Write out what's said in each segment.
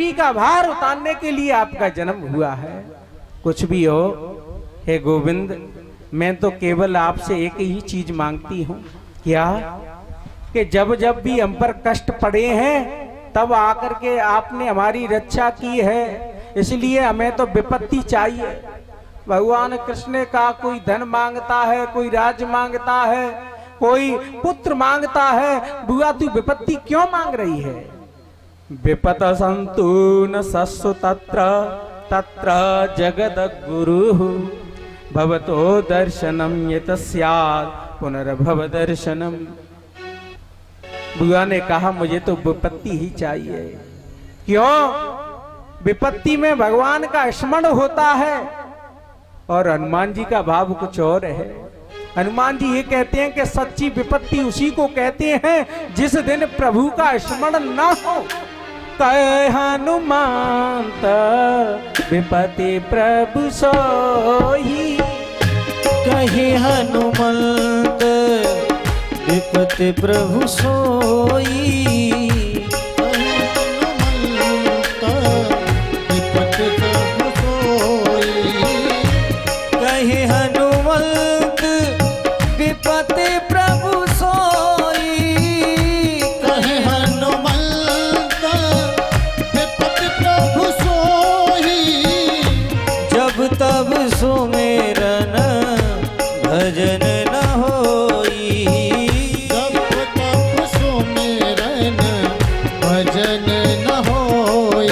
पृथ्वी का भार उतारने के लिए आपका जन्म हुआ है। कुछ भी हो हे गोविंद, मैं तो केवल आपसे एक ही चीज मांगती हूँ, क्या कि जब जब भी हम पर कष्ट पड़े हैं तब आकर के आपने हमारी रक्षा की है, इसलिए हमें तो विपत्ति चाहिए। भगवान कृष्ण ने कहा कोई धन मांगता है, कोई राज मांगता है, कोई पुत्र मांगता है, बुआ तू विपत्ति क्यों मांग रही है? विपत संतु न सस्सु तत्र तत्र जगद गुरु भवतो दर्शनम यत स्यात् पुनर्भव दर्शनम। बुआ ने कहा मुझे तो विपत्ति ही चाहिए। क्यों? विपत्ति में भगवान का स्मरण होता है। और हनुमान जी का भाव कुछ और है। हनुमान जी ये कहते हैं कि सच्ची विपत्ति उसी को कहते हैं जिस दिन प्रभु का स्मरण न हो। कहे हनुमंत विपत्ति प्रभु सोई, कहे हनुमंत विपत्ति प्रभु सोई, कहे हनुमंत विपत्ति प्रभु सोई, कहे हनुमंत विपत्ति प्रभु सोई, जब तब सुमेरन भजन न होई, जब तब सुमेरन भजन न होई,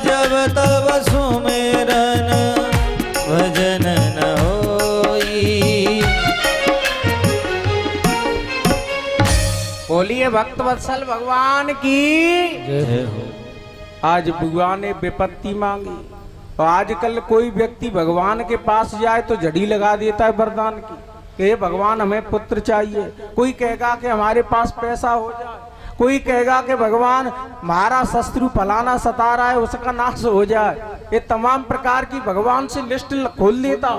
जब तब सुमेरन भजन न होई। बोलिए भक्त वत्सल भगवान की जय हो। आज बुआ ने विपत्ति मांगी और आजकल कोई व्यक्ति भगवान के पास जाए तो झड़ी लगा देता है वरदान की कि हे भगवान हमें पुत्र चाहिए। कोई कहेगा कि हमारे पास पैसा हो जाए, कोई कहेगा कि भगवान हमारा शत्रु फलाना सता रहा है उसका नाश हो जाए। ये तमाम प्रकार की भगवान से लिस्ट खोल देता।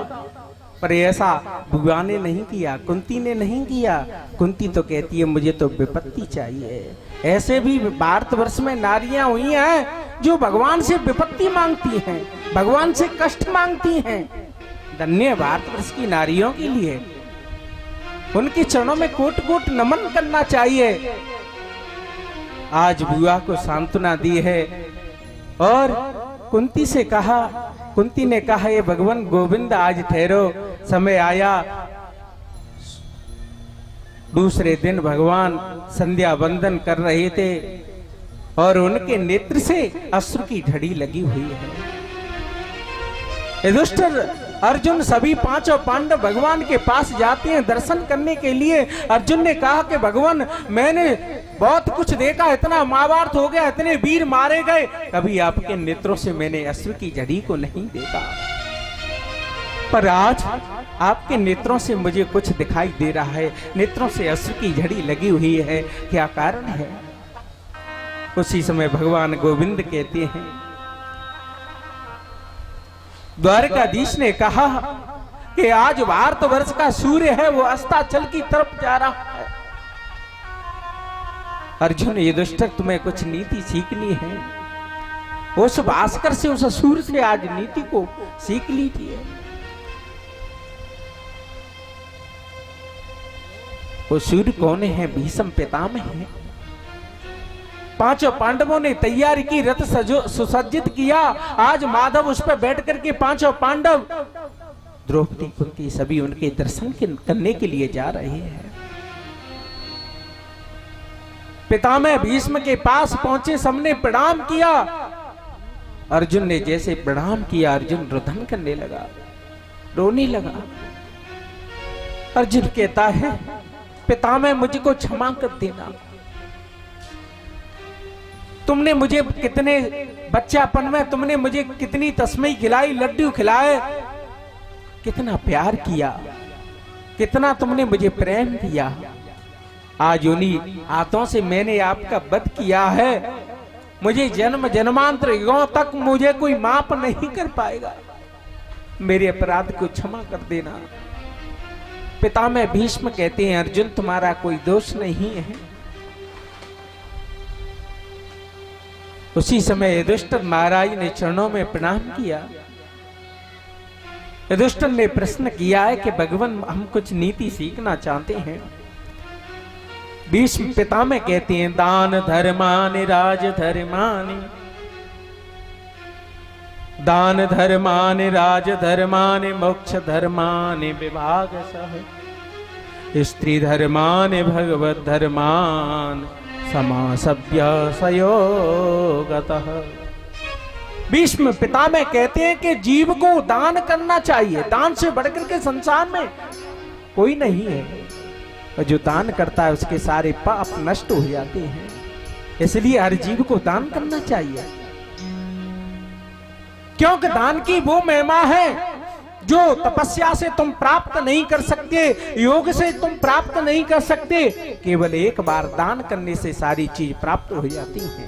पर ऐसा बुआ ने नहीं किया, कुंती ने नहीं किया। कुंती तो कहती है मुझे तो विपत्ति चाहिए। ऐसे भी भारतवर्ष में नारियां हुई हैं जो भगवान से विपत्ति मांगती हैं, भगवान से कष्ट मांगती हैं। धन्य भारतवर्ष की नारियों के लिए उनके चरणों में कोट कोट नमन करना चाहिए। आज बुआ को सांत्वना दी है और कुंती से कहा, कुंती ने कहा ये भगवान गोविंद आज ठहरो, समय आया। दूसरे दिन भगवान संध्या वंदन कर रहे थे और उनके नेत्र से अश्रु की ढड़ी लगी हुई है। युधिष्ठिर, अर्जुन सभी पांचों पांडव भगवान के पास जाते हैं दर्शन करने के लिए। अर्जुन ने कहा कि भगवान मैंने बहुत कुछ देखा, इतना महाभारत हो गया, इतने वीर मारे गए, कभी आपके नेत्रों से मैंने अश्रु की झड़ी को नहीं देखा। पर आज आपके नेत्रों से मुझे कुछ दिखाई दे रहा है, नेत्रों से अश्रु की झड़ी लगी हुई है, क्या कारण है? उसी समय भगवान गोविंद कहते हैं, द्वारकाधीश ने कहा कि आज भारतवर्ष का सूर्य है वो अस्ताचल की तरफ जा रहा है। अर्जुन, युधिष्ठिर तुम्हें कुछ नीति सीखनी है, उस भास्कर से उस सूर्य से आज नीति को सीख लीजिए। वो सूर्य कौन है? भीष्म पितामह है। पांचों पांडवों ने तैयारी की, रथ सुसज्जित किया। आज माधव उस पर बैठ करके पांचों पांडव, द्रौपदी, कुंती सभी उनके दर्शन करने के लिए जा रहे हैं। पितामह भीष्म के पास पहुंचे, सबने प्रणाम किया। अर्जुन ने जैसे प्रणाम किया, अर्जुन रुदन करने लगा, रोने लगा। अर्जुन कहता है, पितामह मुझको क्षमा कर देना, तुमने मुझे कितने बच्चापन में तुमने मुझे कितनी तस्मई खिलाई, लड्डू खिलाए, कितना प्यार किया, कितना तुमने मुझे प्रेम दिया। आज उन्हीं हाथों से मैंने आपका वध किया है। मुझे जन्म जन्मांतर युगों तक मुझे कोई माफ नहीं कर पाएगा। मेरे अपराध को क्षमा कर देना। पितामह भीष्म कहते हैं, अर्जुन तुम्हारा कोई दोष नहीं है। उसी समय युधिष्ठिर महाराज ने चरणों में प्रणाम किया। युधिष्ठिर ने प्रश्न किया है कि भगवान हम कुछ नीति सीखना चाहते हैं। भीष्म पितामह कहते हैं दान धर्मानि राज धर्मानि, दान धर्मानि राज धर्मानि मोक्ष धर्मानि विभागशः, स्त्री धर्मानि भगवत धर्मान समासव्यसयोगतः। भीष्म पितामह कहते हैं कि जीव को दान करना चाहिए, दान से बढ़कर के संसार में कोई नहीं है, और जो दान करता है उसके सारे पाप नष्ट हो जाते हैं, इसलिए हर जीव को दान करना चाहिए। क्योंकि दान की वो महिमा है जो तपस्या से तुम प्राप्त नहीं कर सकते, योग से तुम प्राप्त नहीं कर सकते, केवल एक बार दान करने से सारी चीज प्राप्त हो जाती है।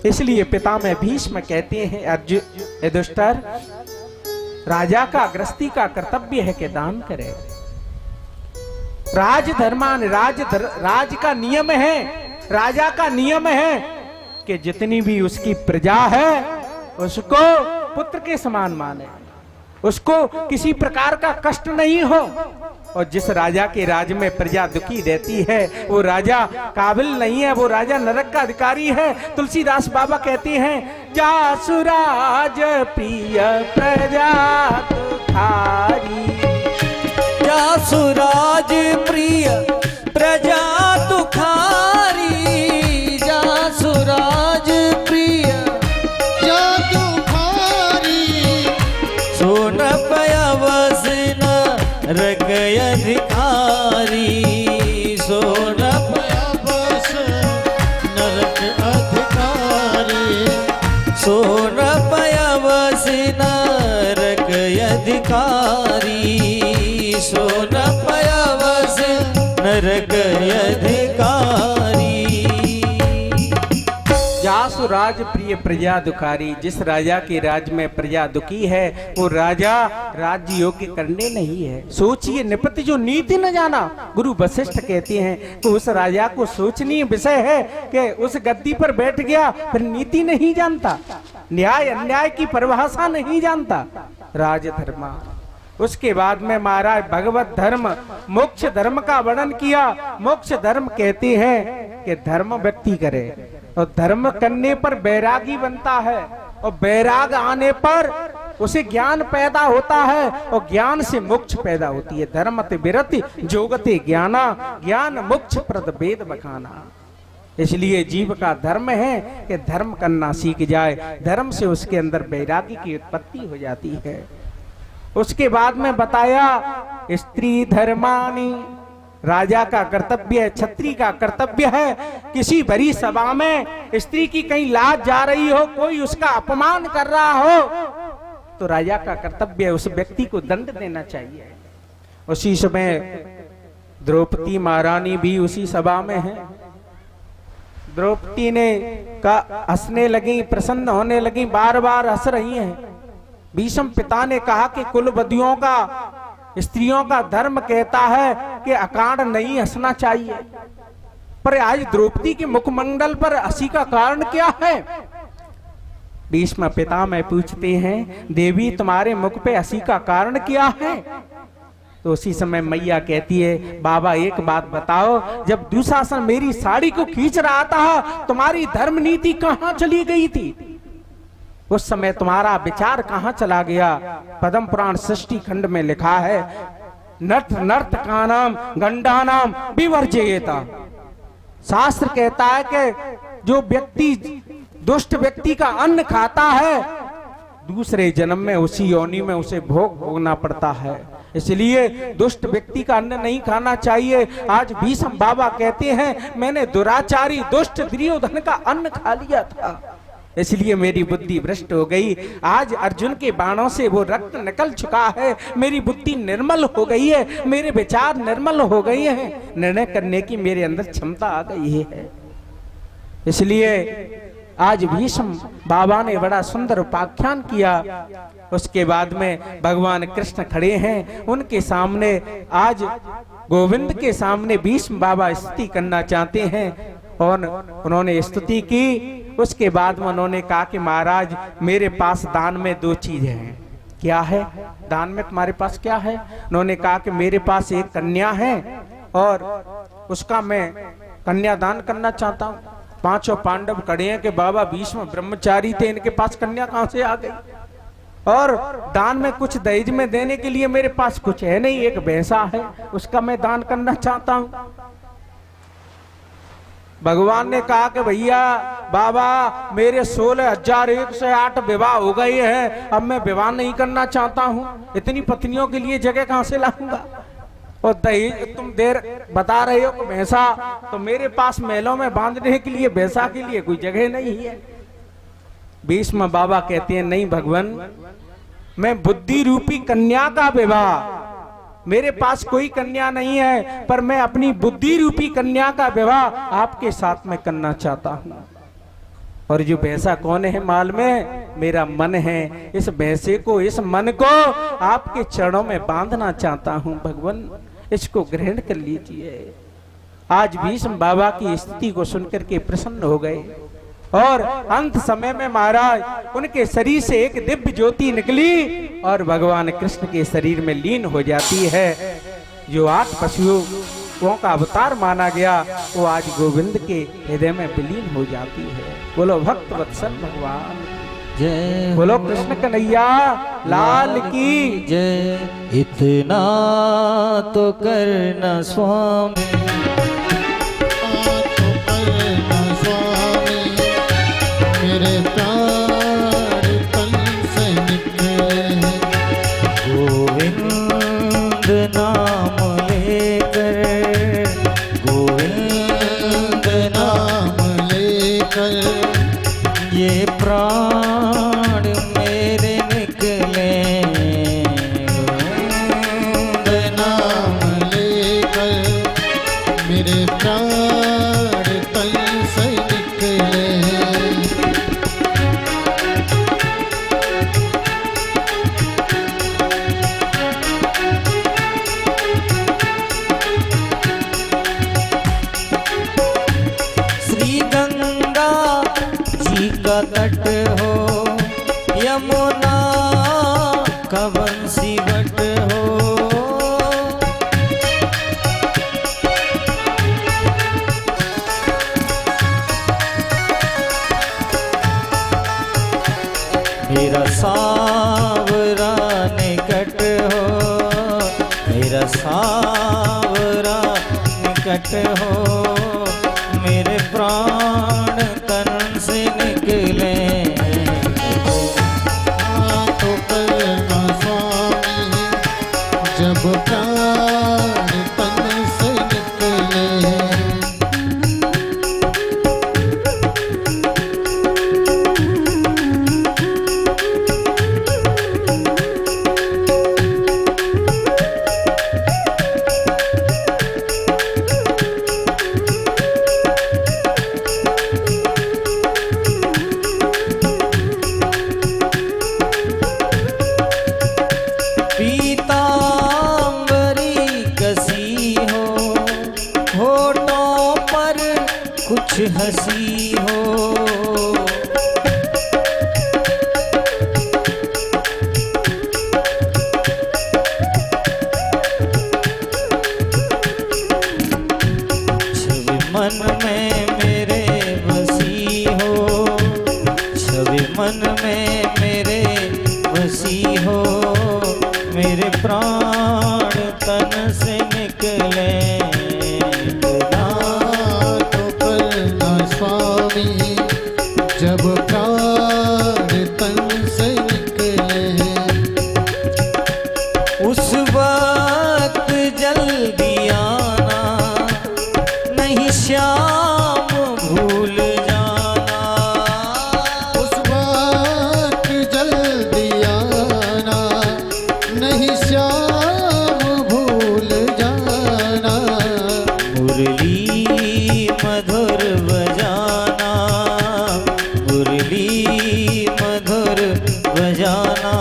इसलिए पितामह भीष्म कहते हैं युधिष्ठिर, राजा का गृहस्थी का कर्तव्य है कि दान करे। राज धर्मान, राज का नियम है, राजा का नियम है कि जितनी भी उसकी प्रजा है उसको पुत्र के समान माने, उसको किसी प्रकार का कष्ट नहीं हो। और जिस राजा के राज में प्रजा दुखी रहती है वो राजा काबिल नहीं है, वो राजा नरक का अधिकारी है। तुलसीदास बाबा कहते हैं जासुराज प्रिय प्रजा दुखारी, जासुराज प्रिय प्रजा दुखारी, जासुराज प्रिय सोन पयवस नरक अधिकारी, सोन पयवस नरक अधिकारी, सोन पयवस नरक अधिकारी, सोन पयवस नरक अधिकारी। जासुराज प्रिय प्रजा दुखारी, जिस राजा के राज में प्रजा दुखी है वो राजा राज्य योग्य करने नहीं है। सोचिए निपति जो नीति न जाना, गुरु वशिष्ठ कहते हैं कि उस राजा को सोचनीय विषय है कि उस गद्दी पर बैठ गया फिर नीति नहीं जानता, न्याय अन्याय की परिभाषा नहीं जानता, राजधर्मा। उसके बाद में महाराज भगवत धर्म मोक्ष धर्म का वर्णन किया। मोक्ष धर्म कहते हैं कि धर्म व्यक्ति करे और धर्म करने पर बैरागी बनता है, और बैराग आने पर उसे ज्ञान पैदा होता है और ज्ञान से मोक्ष पैदा होती है। धर्मते विरति जोगते ज्ञाना, ज्ञान मोक्ष प्रद वेद बखाना। इसलिए जीव का धर्म है कि धर्म करना सीख जाए, धर्म से उसके अंदर बैरागी की उत्पत्ति हो जाती है। उसके बाद में बताया स्त्री धर्मानी, राजा का कर्तव्य है, क्षत्रिय का कर्तव्य है, किसी बड़ी सभा में स्त्री की कहीं लाज जा रही हो, कोई उसका अपमान कर रहा हो, तो राजा का कर्तव्य है उस व्यक्ति को दंड देना चाहिए। उसी समय द्रौपदी महारानी भी उसी सभा में है। द्रौपदी ने का हंसने लगी, प्रसन्न होने लगी, बार बार हंस रही हैं। भीष्म पिता ने कहा कि कुलवधियों का, स्त्रियों का धर्म कहता है कि अकारण नहीं हंसना चाहिए, पर आज द्रौपदी के मुखमंडल पर हंसी का कारण क्या है? भीष्म पितामह पूछते हैं देवी तुम्हारे मुख पे हंसी का कारण क्या है? तो उसी समय मैया कहती है बाबा एक बात बताओ, जब दुशासन मेरी साड़ी को खींच रहा था तुम्हारी धर्म नीति कहां चली गई थी? उस समय तुम्हारा विचार कहां चला गया? पद्म पुराण सृष्टि खंड में लिखा है नर्त नर्त का नाम गंडा नाम विवर्जयेता। शास्त्र कहता है कि जो व्यक्ति दुष्ट व्यक्ति का अन्न खाता है दूसरे जन्म में उसी योनि में उसे भोग भोगना पड़ता है, इसलिए दुष्ट व्यक्ति का अन्न नहीं खाना चाहिए। आज भीष्म बाबा कहते हैं मैंने दुराचारी दुष्ट दुर्योधन का अन्न खा लिया था, इसलिए मेरी बुद्धि भ्रष्ट हो गई। आज अर्जुन के बाणों से वो रक्त निकल चुका है, मेरी बुद्धि निर्मल हो गई है, मेरे विचार निर्मल हो गए हैं, निर्णय करने की मेरे अंदर क्षमता आ गई है। इसलिए आज भीष्म बाबा ने बड़ा सुंदर उपाख्यान किया। उसके बाद में भगवान कृष्ण खड़े हैं, उनके सामने आज गोविंद के सामने भीष्म बाबा स्तुति करना चाहते हैं और उन्होंने स्तुति की उसके बाद में उन्होंने कहा कि महाराज मेरे पास दान में 2 चीजें हैं। क्या है दान में तुम्हारे पास क्या है? उन्होंने कहा कि मेरे पास एक कन्या है और उसका मैं कन्यादान करना चाहता हूँ। 5 पांडव खड़े हैं कि बाबा भीष्म ब्रह्मचारी थे, इनके पास कन्या कहां से आ गई? और दान में कुछ दहेज में देने के लिए मेरे पास कुछ है नहीं, एक भैंसा है, उसका मैं दान करना चाहता हूं। भगवान ने कहा कि भैया बाबा मेरे 16,108 विवाह हो गए हैं, अब मैं विवाह नहीं करना चाहता हूं, इतनी पत्नियों के लिए जगह कहां से लाऊंगा? और दहेज तुम देर बता रहे हो कि भैंसा, तो मेरे पास महलों में बांधने के लिए भैंसा के लिए कोई जगह नहीं है। भीष्म बाबा कहते हैं नहीं भगवान, मैं बुद्धि रूपी कन्या का विवाह, मेरे पास कोई कन्या नहीं है पर मैं अपनी बुद्धि रूपी कन्या का विवाह आपके साथ में करना चाहता हूं। और जो भैंसा कौन है माल में? मेरा मन है। इस भैंसे को, इस मन को आपके चरणों में बांधना चाहता हूं भगवान, इसको ग्रहण कर लीजिए। आज भीष्म बाबा की स्थिति को सुनकर के प्रसन्न हो गए और अंत समय में महाराज उनके शरीर से एक दिव्य ज्योति निकली और भगवान कृष्ण के शरीर में लीन हो जाती है। जो 8 पशुओं का अवतार माना गया वो आज गोविंद के हृदय में विलीन हो जाती है। बोलो भक्त वत्सल भगवान जय, बोलो कृष्ण कन्हैया लाल की जय। इतना तो करना स्वामी, मेरे प्राण तन से निकले, गोविंद नाम लेकर, गोविंद नाम लेकर ये प्राण मेरे निकले, गोविंद नाम लेकर मेरे प्राण तन से निकले। का तट हो, यमुना का बंसीवट हो, मेरा सावरा निकट हो, मेरा सावरा निकट हो, मेरे प्राण तन से निकले। तो करना स्वामी जब प्राण तन से निकले, कुछ हंसी हो, छवि मन में मेरे बसी हो, छवि मन में मेरे बसी हो, मेरे प्राण तन से निकले। स्वामी जब प्राण तन से निकले, उस वक्त जल्दी आना, नहीं श्याम भूल जाना, उस वक्त जल्दी आना, नहीं श्याम भूल जाना, मुरली मधुर बजाना, मुरली मधुर बजाना,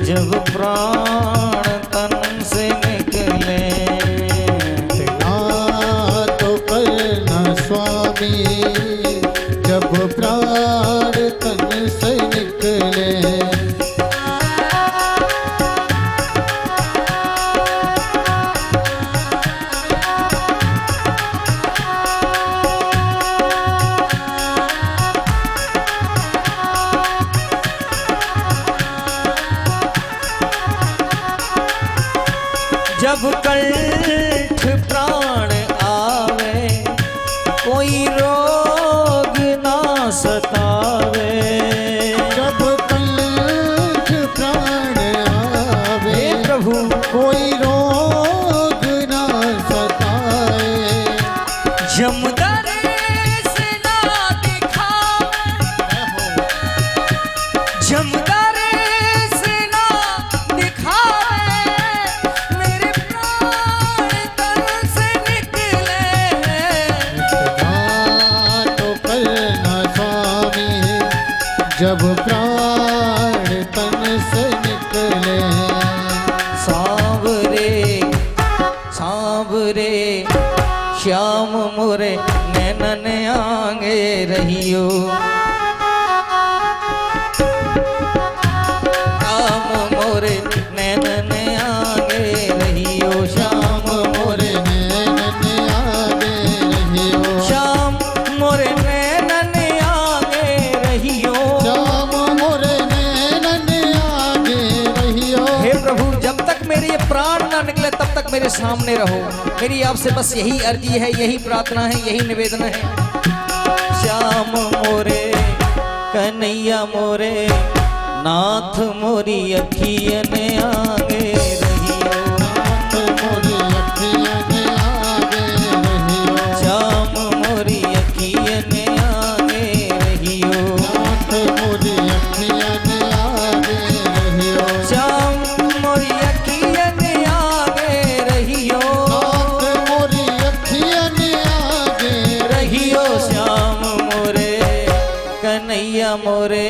जब प्राण तन से निकले। तो करना स्वामी जब जब कंठ प्राण आवे कोई रोग ना सतावे। जब कंठ प्राण आवे हे प्रभु कोई रोग ना सताए। जमदरे से ना दिखावे, जमदरे से ना दिखावे, मेरे प्राण तन से निकले। तो करना स्वामी जब प्राण तन से निकले। सांवरे सांवरे श्याम मोरे नैनन आंगे रहियो। श्याम मोरे नैनन आंगे रहियो। श्याम मोरे नैनन आगे रहियो। श्याम मोरे नैनन आंगे रहियो। श्याम मोरे नैनन आगे रहियो। हे प्रभु जब तक मेरे ये प्राण ना निकले तब तक मेरे सामने रहो। मेरी आपसे बस यही अर्जी है, यही प्रार्थना है, यही निवेदन है। श्याम मोरे कन्हैया मोरे नाथ मोरी अखियन आगे रहियो। नाथ मोरी अखियन आगे रहियो। श्याम मोरी अखियन आगे रहियो। नाथ मोरी अखियन आगे रहियो। श्याम मोरी अखियन आगे रहियो। नाथ मोरी अखियन आगे रहियो। श्याम मोरे कन्हैया मोरे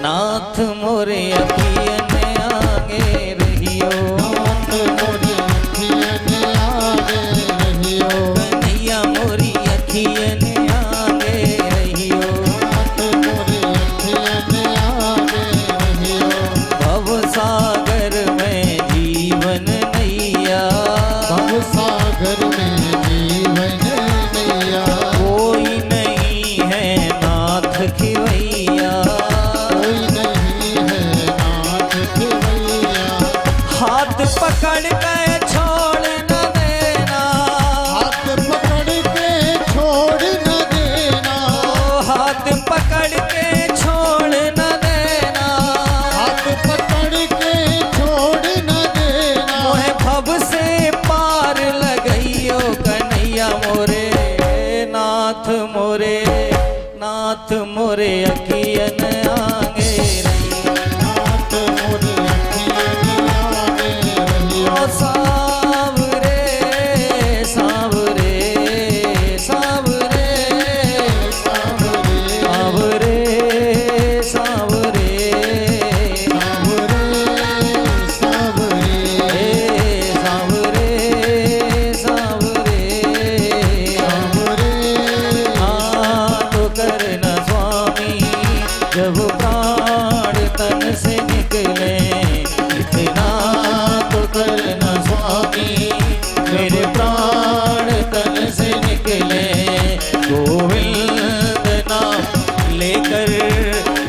नाथ मोरे अखियन आगे रहियो। नाथ मोरी अखियन आगे रहियो। कन्हैया मोरी अखियन आगे रहियो। नाथ मोरी अखियन आगे रहियो। भव सागर में जीवन नैया, भव सागर में जीवन नैया। कोई नहीं है नाथ खिवैया। कोई नहीं है नाथ खिवैया। हाथ पकड़ के छोड़ न देना। हाथ पकड़ के छोड़ न देना। हाथ पकड़ के छोड़ न देना। हाथ पकड़ के छोड़ न देना। मोहे भव से पार लगइयो कन्हैया मोरे नाथ मोरे नाथ मोरे अखियन आगे रहियो। नाथ मोरी अखियन आगे रहियो। ओ सांवरे सांवरे सांवरे सावरे सांवरे सांवरे सावरे सावरे सांवरे सांवरे सावरे। हाँ तो करना स्वामी जब प्राण तन से निकले। इतना तो करना स्वामी मेरे प्राण तन से निकले। गोविंद नाम लेकर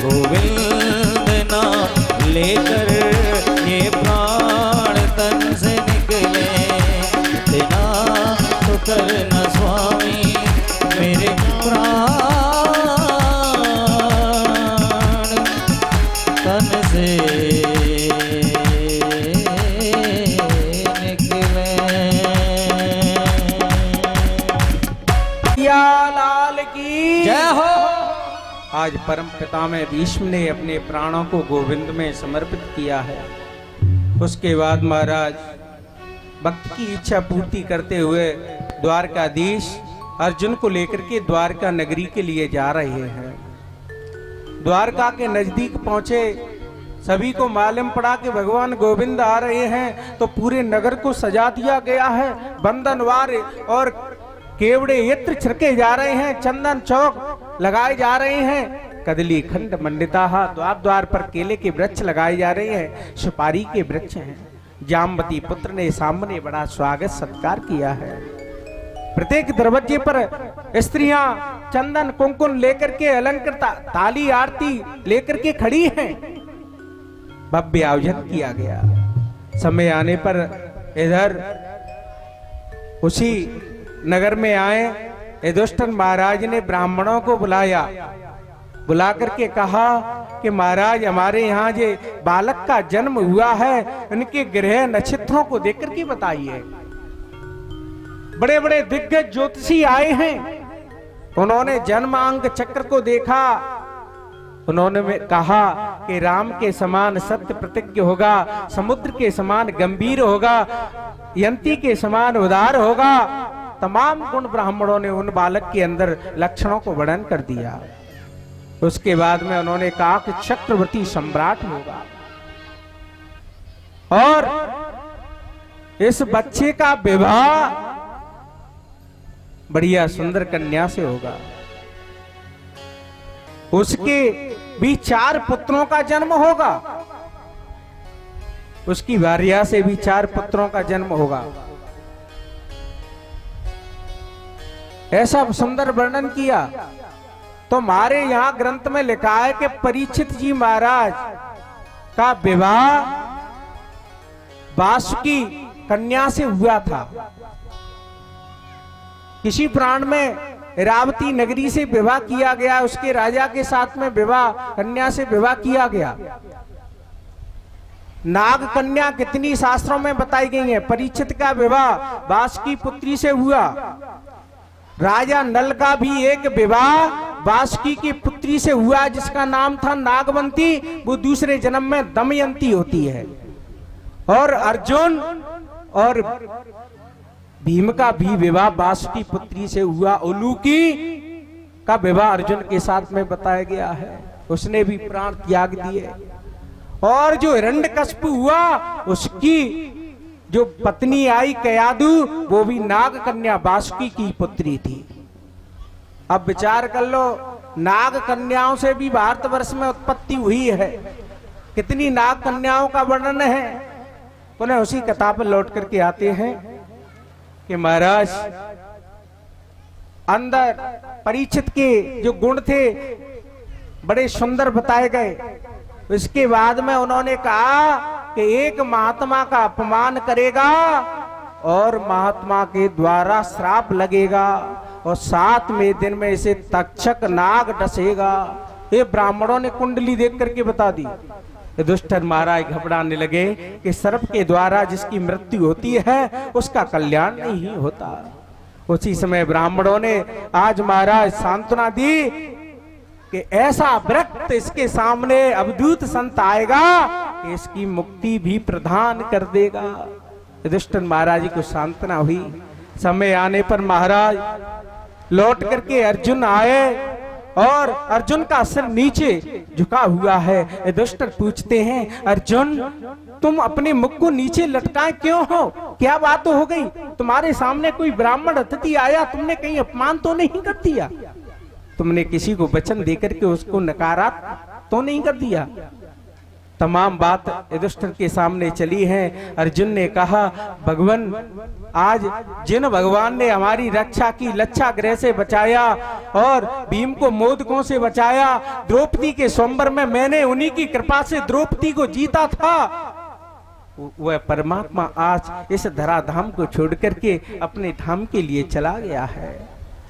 गोविंद नाम लेकर ये प्राण तन से निकले। इतना तो करना स्वामी मेरे प्राण तन से निकले। या लाल की जय हो। आज परम पिता में भीष्म ने अपने प्राणों को गोविंद में समर्पित किया है। उसके बाद महाराज भक्त की इच्छा पूर्ति करते हुए द्वारकाधीश अर्जुन को लेकर के द्वारका नगरी के लिए जा रहे हैं। द्वारका के नजदीक पहुंचे, सभी को मालूम पड़ा कि भगवान गोविंद आ रहे हैं, तो पूरे नगर को सजा दिया गया है। बंधनवार और केवड़े यत्र छिड़के जा रहे हैं, चंदन चौक लगाए जा रहे हैं, कदली खंड मंडिता, द्वार द्वार पर केले के वृक्ष लगाए जा रहे हैं, सुपारी के वृक्ष हैं। जामवती पुत्र ने सामने बड़ा स्वागत सत्कार किया है। प्रत्येक दरवाजे पर स्त्रियां चंदन कुंकुम लेकर के अलंकृत ताली आरती लेकर के खड़ी हैं। भव्य आयोजन किया गया। समय आने पर इधर उसी नगर में आए। युधिष्ठिर महाराज ने ब्राह्मणों को बुलाया, बुला करके कहा कि महाराज हमारे यहाँ जो बालक का जन्म हुआ है उनके ग्रह नक्षत्रों को देख करके बताइए। बड़े बड़े दिग्गज ज्योतिषी आए हैं, उन्होंने जन्मांक चक्र को देखा। उन्होंने कहा कि राम के समान सत्य प्रतिज्ञ होगा, समुद्र के समान गंभीर होगा, यंती के समान उदार होगा। तमाम गुण ब्राह्मणों ने उन बालक के अंदर लक्षणों को वर्णन कर दिया। उसके बाद में उन्होंने कहा कि चक्रवर्ती सम्राट होगा और इस बच्चे का विवाह बढ़िया सुंदर कन्या से होगा। उसके भी 4 पुत्रों का जन्म होगा, उसकी भार्या से भी 4 पुत्रों का जन्म होगा। ऐसा सुंदर वर्णन किया। तो हमारे यहां ग्रंथ में लिखा है कि परीक्षित जी महाराज का विवाह वासुकी कन्या से हुआ था। किसी पुराण में इरावती नगरी से विवाह किया गया, उसके राजा के साथ में विवाह कन्या से विवाह किया गया। नाग कन्या कितनी शास्त्रों में बताई गई है। परीक्षित का विवाह वासुकी पुत्री से हुआ। राजा नल का भी एक विवाह वासुकी की पुत्री से हुआ जिसका नाम था नागवंती। वो दूसरे जन्म में दमयंती होती है। और अर्जुन और भीम का भी विवाह वासुकी पुत्री से हुआ। उलूकी का विवाह अर्जुन के साथ में बताया गया है, उसने भी प्राण त्याग दिए। और जो हिरण्यकश्यप हुआ उसकी जो पत्नी आई कयादु, वो भी नाग कन्या वासुकी की पुत्री थी। अब विचार कर लो, नाग कन्याओं से भी भारतवर्ष में उत्पत्ति हुई है। कितनी नाग कन्याओं का वर्णन है। पुनः उसी कथा पर लौट करके आते हैं कि महाराज अंदर परीक्षित के जो गुण थे बड़े सुंदर बताए गए। इसके बाद में उन्होंने कहा कि एक महात्मा का अपमान करेगा और महात्मा के द्वारा श्राप लगेगा और 7वें दिन में इसे तक्षक नाग डसेगा। ये ब्राह्मणों ने कुंडली देख करके बता दी। युधिष्ठिर महाराज घबराने लगे कि सर्प के द्वारा जिसकी मृत्यु होती है उसका कल्याण नहीं होता। उसी समय ब्राह्मणों ने आज महाराज सांत्वना दी कि ऐसा वृक्त इसके सामने अवधूत संत आएगा कि इसकी मुक्ति भी प्रदान कर देगा। युधिष्ठिर महाराज को सांत्वना हुई। समय आने पर महाराज लौट करके अर्जुन आए और अर्जुन का सिर नीचे झुका हुआ है। युधिष्ठिर पूछते हैं, अर्जुन तुम अपने मुख को नीचे लटकाए क्यों हो? क्या बात हो गई? तुम्हारे सामने कोई ब्राह्मण अतिथि आया, तुमने कहीं अपमान तो नहीं कर दिया? तुमने किसी को वचन देकर के उसको नकारा तो नहीं कर दिया? तमाम बात युधिष्ठिर के सामने चली है। अर्जुन ने कहा, भगवान आज जिन भगवान ने हमारी रक्षा की, लच्छा गृह से बचाया और भीम को मोदकों से बचाया, द्रौपदी के स्वयंवर में मैंने उन्हीं की कृपा से द्रौपदी को जीता था, वह परमात्मा आज इस धराधाम को छोड़ करके अपने धाम के लिए चला गया है।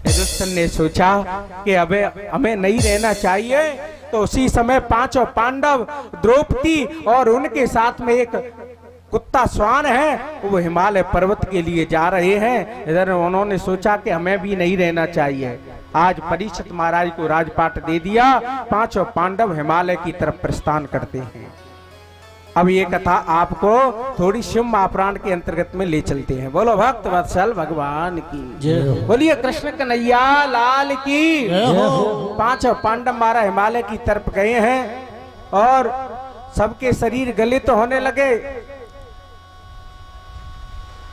युधिष्ठिर ने सोचा कि अब हमें नहीं रहना चाहिए। तो उसी समय 5 पांडव, द्रौपदी और उनके साथ में एक कुत्ता स्वान है, वो हिमालय पर्वत के लिए जा रहे हैं। इधर उन्होंने सोचा कि हमें भी नहीं रहना चाहिए। आज परीक्षित महाराज को राजपाट दे दिया। 5 पांडव हिमालय की तरफ प्रस्थान करते हैं। अब ये कथा आपको थोड़ी शिव महापुराण के अंतर्गत में ले चलते हैं। बोलो भक्त वत्सल भगवान की जय हो। बोलिए कृष्ण कन्हैया लाल की जय हो। 5 पांडव मारा हिमालय की तरफ गए हैं और सबके शरीर गलित होने लगे।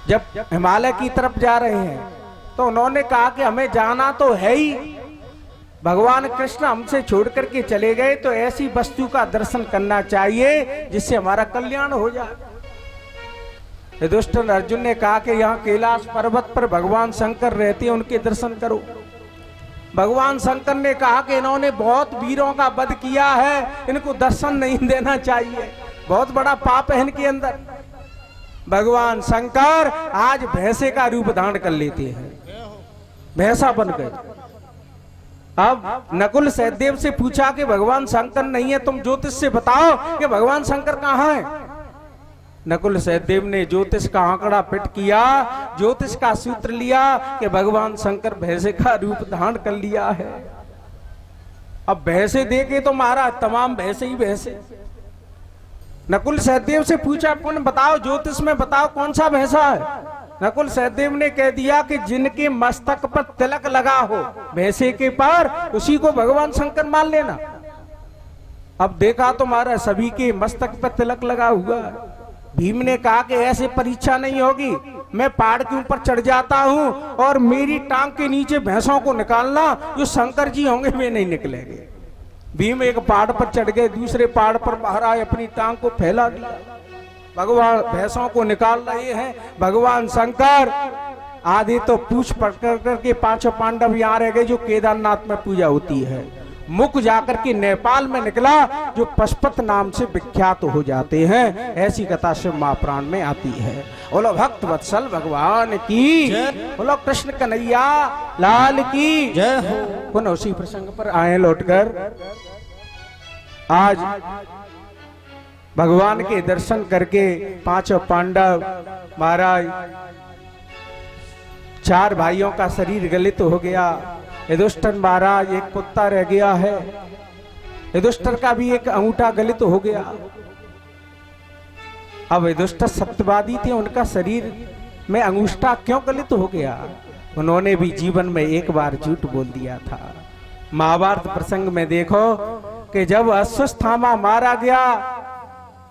जब हिमालय की तरफ जा रहे हैं तो उन्होंने कहा कि हमें जाना तो है ही, भगवान कृष्ण हमसे छोड़ करके चले गए तो ऐसी वस्तु का दर्शन करना चाहिए जिससे हमारा कल्याण हो जाए। युधिष्ठिर अर्जुन ने कहा कि यहाँ कैलाश पर्वत पर भगवान शंकर रहते हैं, उनके दर्शन करो। भगवान शंकर ने कहा कि इन्होंने बहुत वीरों का वध किया है, इनको दर्शन नहीं देना चाहिए, बहुत बड़ा पाप है इनके अंदर। भगवान शंकर आज भैंसे का रूप धारण कर लेते हैं, भैंसा बन गए। अब नकुल सहदेव से पूछा कि भगवान शंकर नहीं है, तुम ज्योतिष से बताओ कि भगवान शंकर कहाँ है। नकुल सहदेव ने ज्योतिष का आंकड़ा फिट किया, ज्योतिष का सूत्र लिया कि भगवान शंकर भैंसे का रूप धारण कर लिया है। अब भैंसे देखे तो महाराज तमाम भैंसे ही भैंसे। नकुल सहदेव से पूछा कौन बताओ ज्योतिष में बताओ कौन सा भैंसा है। नकुल सहदेव ने कह दिया कि जिनके मस्तक पर तिलक लगा हो भैंसे के पर, उसी को भगवान शंकर मान लेना। अब देखा तो महाराज सभी के मस्तक पर तिलक लगा हुआ है। भीम ने कहा कि ऐसे परीक्षा नहीं होगी, मैं पहाड़ के ऊपर चढ़ जाता हूं और मेरी टांग के नीचे भैंसों को निकालना, जो शंकर जी होंगे वे नहीं निकलेंगे। भीम एक पहाड़ पर चढ़ गए, दूसरे पहाड़ पर बाहर आए, अपनी टांग को फैला दिया, भगवान भैंसों को निकाल रहे हैं। भगवान शंकर आधे तो पूछ पकड़ करके पांचों पांडव यहाँ रह गए, जो केदारनाथ में पूजा होती है। मुख जाकर के नेपाल में निकला, जो पशुपत नाम से विख्यात हो जाते हैं। ऐसी कथा शिव महापुराण में आती है। बोलो भक्त वत्सल भगवान की, बोलो कृष्ण कन्हैया लाल की जय हो। पुनः उसी प्रसंग पर आए लौटकर। आज भगवान के दर्शन करके पांचों पांडव महाराज, चार भाइयों का शरीर गलित हो गया। युधिष्ठिर महाराज एक कुत्ता रह गया है, युधिष्ठिर का भी एक अंगूठा गलित हो गया। अब युधिष्ठिर सत्यवादी थे, उनका शरीर में अंगूठा क्यों गलित हो गया? उन्होंने भी जीवन में एक बार झूठ बोल दिया था। महाभारत प्रसंग में देखो कि जब अश्वत्थामा मारा गया,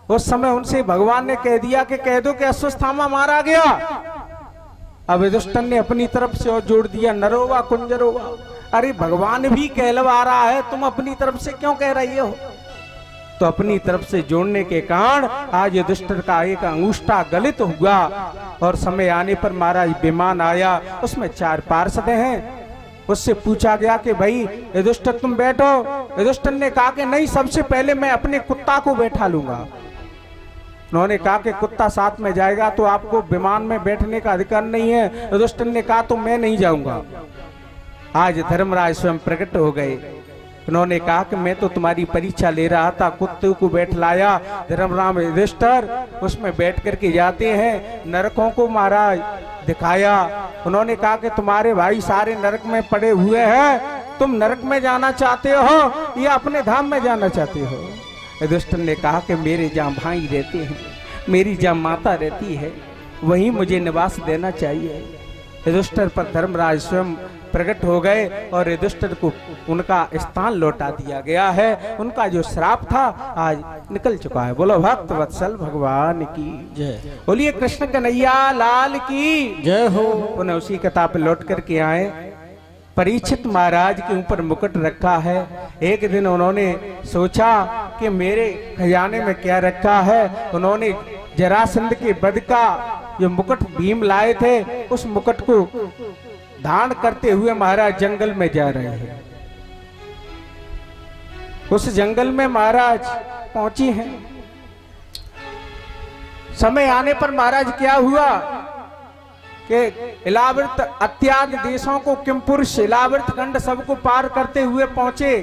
उस समय उनसे भगवान ने कह दिया कि कह दो कि अश्वत्थामा मारा गया। अब युधिष्ठिर ने अपनी तरफ से और जोड़ दिया नरोवा कुंजरोवा। अरे भगवान भी कहलवा रहा है, तुम अपनी तरफ से क्यों कह रही हो? तो अपनी तरफ से जोड़ने के कारण आज युधिष्ठिर का एक अंगूठा गलित हुआ। और समय आने पर महाराज विमान आया, उसमें 4 पार्षद हैं। उससे पूछा गया कि भाई युधिष्ठिर तुम बैठो। युधिष्ठिर ने कहा कि नहीं, सबसे पहले मैं अपने कुत्ता को बैठा लूंगा। उन्होंने कहा कि कुत्ता साथ में जाएगा तो आपको विमान में बैठने का अधिकार नहीं है। युधिष्ठिर ने कहा तो मैं नहीं जाऊंगा। आज धर्मराज स्वयं प्रकट हो गए। उन्होंने कहा कि मैं तो तुम्हारी परीक्षा ले रहा था, कुत्ते को बैठ लाया। धर्मराज युधिष्ठिर उसमें बैठ करके जाते हैं, नरकों को महाराज दिखाया। उन्होंने कहा कि तुम्हारे भाई सारे नरक में पड़े हुए हैं, तुम नरक में जाना चाहते हो या अपने धाम में जाना चाहते हो? युधिष्ठिर ने कहा कि मेरे जहाँ भाई रहते हैं, मेरी जहाँ माता रहती है, वहीं मुझे निवास देना चाहिए। युधिष्ठिर पर धर्मराज स्वयं प्रकट हो गए और युधिष्ठिर को उनका स्थान लौटा दिया गया है। उनका जो श्राप था आज निकल चुका है। बोलो भक्त वत्सल भगवान की जय। बोलिए कृष्ण कन्हैया लाल की जय हो। पुनः उसी कथा पे लौट करके आए। परीक्षित महाराज के ऊपर मुकुट रखा है। एक दिन उन्होंने सोचा कि मेरे खजाने में क्या रखा है। उन्होंने जरासंध के वध का जो मुकुट भीम लाए थे, उस मुकुट को धारण करते हुए महाराज जंगल में जा रहे हैं। उस जंगल में महाराज पहुंची हैं। समय आने पर महाराज क्या हुआ कि इलावृत अत्यादि देशों को किमपुरुष इलावृत खंड सबको पार करते हुए पहुंचे।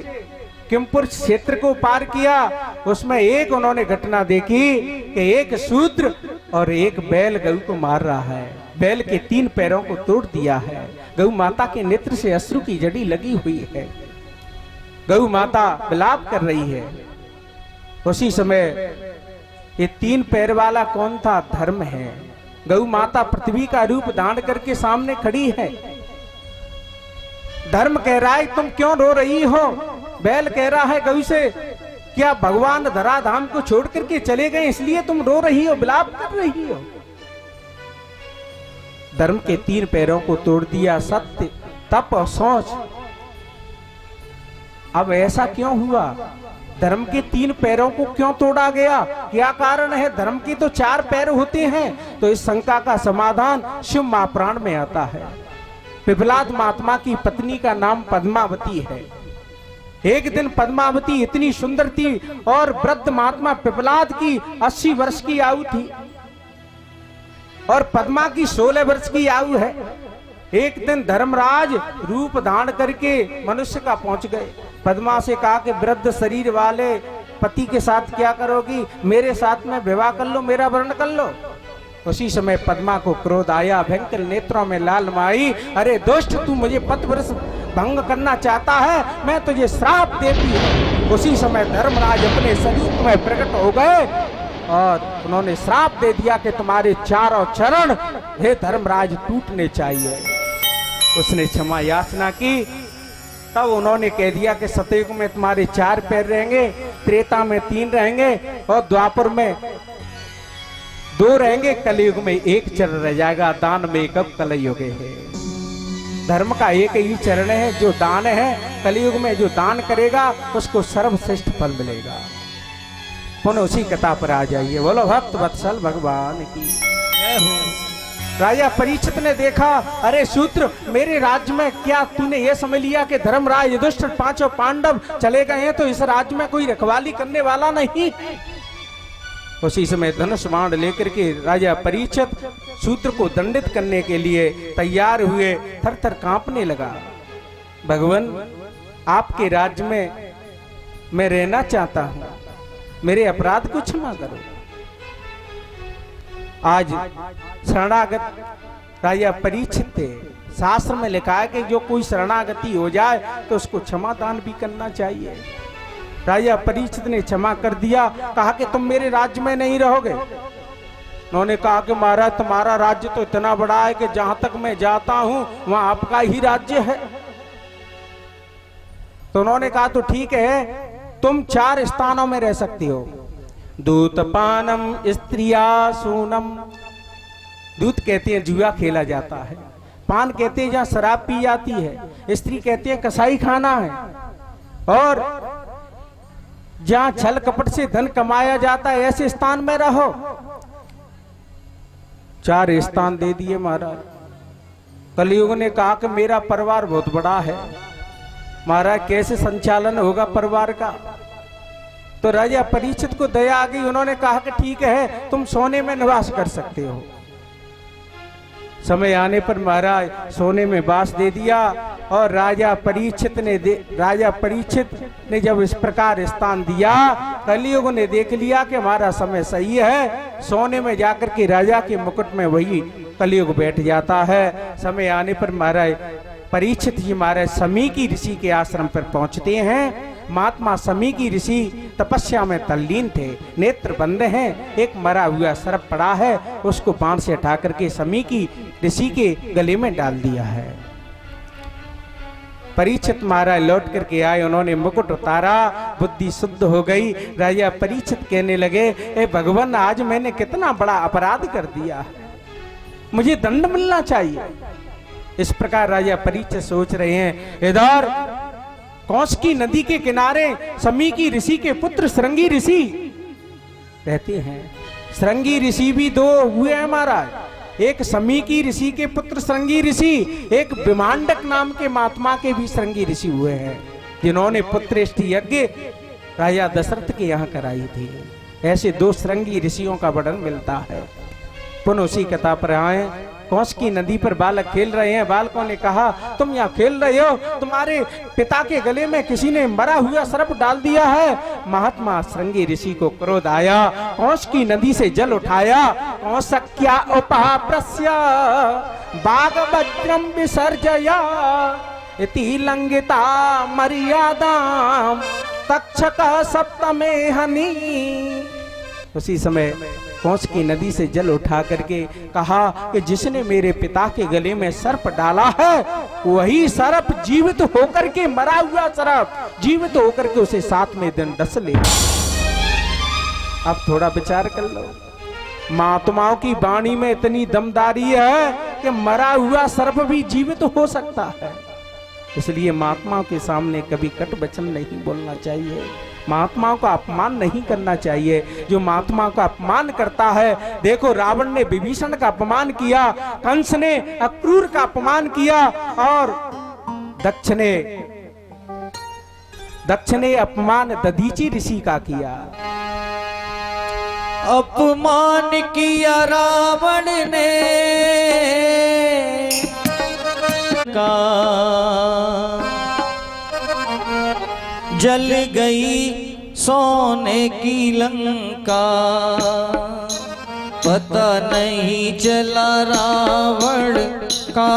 किमपुरुष क्षेत्र को पार किया। उसमें एक उन्होंने घटना देखी कि एक शूद्र और एक बैल गऊ को मार रहा है। बैल के 3 पैरों को तोड़ दिया है। गऊ माता के नेत्र से अश्रु की जड़ी लगी हुई है। गऊ माता विलाप कर रही है। उसी समय ये 3 पैर वाला कौन था? धर्म है। गऊ माता पृथ्वी का रूप धारण करके सामने खड़ी है। धर्म कह रहा है तुम क्यों रो रही हो? बैल कह रहा है गऊ से, क्या भगवान धराधाम को छोड़ करके चले गए इसलिए तुम रो रही हो, विलाप कर रही हो? धर्म के 3 पैरों को तोड़ दिया, सत्य तप और सोच। अब ऐसा क्यों हुआ? धर्म के 3 पैरों को क्यों तोड़ा गया? क्या कारण है? धर्म के तो 4 पैर होते हैं। तो इस शंका का समाधान शिव महापुराण में आता है। पिपलाद महात्मा की पत्नी का नाम पद्मावती है। एक दिन पद्मावती इतनी सुंदर थी और वृद्ध महात्मा पिपलाद की 80 वर्ष की आयु थी। और पद्मा की 16 वर्ष की आयु है। एक दिन धर्मराज रूप धारण करके मनुष्य का पहुंच गए। पद्मा से कहा कि वृद्ध शरीर वाले पति के साथ क्या करोगी, मेरे साथ में विवाह कर लो, मेरा वर्ण कर लो। उसी समय पद्मा को क्रोध आया, भयंकर नेत्रों में लालमाई, अरे दुष्ट, तू मुझे पतिव्रत भंग करना चाहता है, मैं तुझे श्राप देती हूँ। उसी समय धर्मराज अपने शरीर में प्रकट हो गए और उन्होंने श्राप दे दिया कि तुम्हारे चारों चरण हे धर्मराज टूटने चाहिए। उसने क्षमा याचना की। तब उन्होंने कह दिया कि सतयुग में तुम्हारे 4 पैर रहेंगे, त्रेता में 3 रहेंगे और द्वापर में 2 रहेंगे, कलयुग में 1 चरण रह जाएगा। दान में कब कलयुग है। धर्म का एक ही चरण है जो दान है। कलयुग में जो दान करेगा उसको सर्वश्रेष्ठ फल मिलेगा। पुनः उसी कथा पर आ जाइए। बोलो भक्त वत्सल भगवान की। राजा परीक्षित ने देखा, अरे शूद्र, मेरे राज्य में क्या तूने ये समझ लिया कि धर्मराज युधिष्ठिर 5 पांडव चले गए हैं तो इस राज्य में कोई रखवाली करने वाला नहीं। उसी समय धनुष बाण लेकर के राजा परीक्षित शूद्र को दंडित करने के लिए तैयार हुए। थर थर कांपने लगा। भगवान, आपके राज्य में मैं रहना चाहता हूं, मेरे अपराध को क्षमा करो। आज शरणागत राजा परीक्षित थे। शास्त्र में लिखा है कि जो कोई शरणागति हो जाए तो उसको क्षमा दान भी करना चाहिए। राजा परीक्षित ने क्षमा कर दिया। कहा कि तुम मेरे राज्य में नहीं रहोगे। उन्होंने कहा कि महाराज, तुम्हारा राज्य तो इतना बड़ा है कि जहां तक मैं जाता हूं वहां आपका ही राज्य है। तो उन्होंने कहा तो ठीक है, तुम 4 स्थानों में रह सकती हो। दूतपानम स्त्रिया सूनम। दूत कहते हैं जुआ खेला जाता है, पान कहते हैं जहां शराब पी जाती है, स्त्री कहते हैं कसाई खाना है, और जहां छल कपट से धन कमाया जाता है ऐसे स्थान में रहो। 4 स्थान दे दिए महाराज। कलयुग ने कहा कि मेरा परिवार बहुत बड़ा है, महाराज कैसे संचालन होगा परिवार का। तो राजा परीक्षित को दया आ गई। उन्होंने कहा कि ठीक है, तुम सोने में निवास कर सकते हो। समय आने पर महाराज सोने में वास दे दिया। और राजा परीक्षित ने जब इस प्रकार स्थान दिया, कलयुग ने देख लिया कि हमारा समय सही है। सोने में जाकर के राजा के मुकुट में वही कलयुग बैठ जाता है। समय आने पर महाराज परीक्षित जी महाराज समीकी ऋषि के आश्रम पर पहुंचते हैं। महात्मा समीकी ऋषि तपस्या में तल्लीन थे, नेत्र बंद हैं। एक मरा हुआ सर्प पड़ा है, उसको बाण से हटा करके समीकी ऋषि के गले में डाल दिया है। परीक्षित महाराज लौट करके आए, उन्होंने मुकुट उतारा, बुद्धि शुद्ध हो गई। राजा परीक्षित कहने लगे, ए भगवान, आज मैंने कितना बड़ा अपराध कर दिया, मुझे दंड मिलना चाहिए। इस प्रकार राजा परीक्षित सोच रहे हैं। इधर कौशिकी नदी के किनारे समीकी ऋषि के पुत्र श्रृंगी ऋषि रहते हैं। श्रृंगी ऋषि भी 2 हुए हैं महाराज। एक समीकी ऋषि के पुत्र श्रृंगी ऋषि, एक विमांडक नाम के महात्मा के भी श्रृंगी ऋषि हुए हैं, जिन्होंने पुत्रेष्ठ यज्ञ राजा दशरथ के यहाँ कराई थी। ऐसे 2 श्रृंगी ऋषियों का वर्णन मिलता है। पुनः उसी कथा पर आए। कौशिकी नदी पर बालक खेल रहे हैं। बालकों ने कहा, तुम यहाँ खेल रहे हो, तुम्हारे पिता के गले में किसी ने मरा हुआ सर्प डाल दिया है। महात्मा श्रृंगी ऋषि को क्रोध आया, कौशिकी नदी से जल उठाया। कौशक्या उपहाप्रस्य बाग वज्रम विसर्जया इति लंघिता मर्यादाम तक्षक सप्तमे हनि। उसी समय कौशिकी नदी से जल उठा करके कहा कि जिसने मेरे पिता के गले में सर्प डाला है वही सर्प जीवित होकर के, मरा हुआ सर्प जीवित होकर के उसे 7वें दिन डस ले। अब थोड़ा विचार कर लो, महात्माओं की वाणी में इतनी दमदारी है कि मरा हुआ सर्प भी जीवित हो सकता है। इसलिए महात्माओं के सामने कभी कट वचन नहीं बोलना चाहिए, महात्माओं का अपमान नहीं करना चाहिए। जो महात्माओं का अपमान करता है, देखो रावण ने विभीषण का अपमान किया, कंस ने अक्रूर का अपमान किया, और दक्ष ने अपमान दधीची ऋषि का किया। अपमान किया रावण ने का, जल गई सोने की लंका, पता नहीं चला रावण का।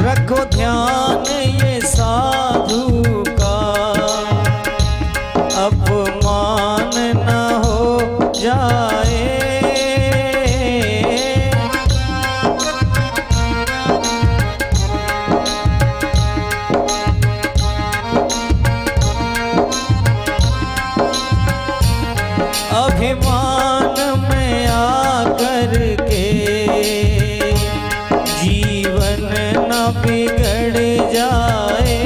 रखो ध्यान ये साधु का, अपमान न हो जाए। अभिमान में आकर के जीवन न बिगड़ जाए।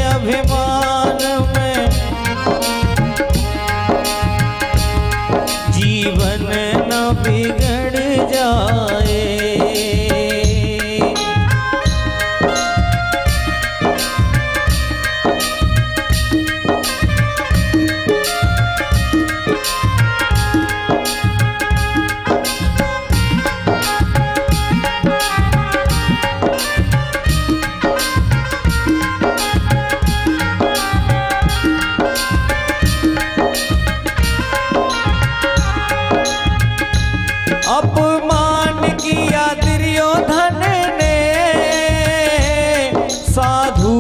अभिमान में जीवन न बिगड़ जाए। अपमान किया दुर्योधन ने साधु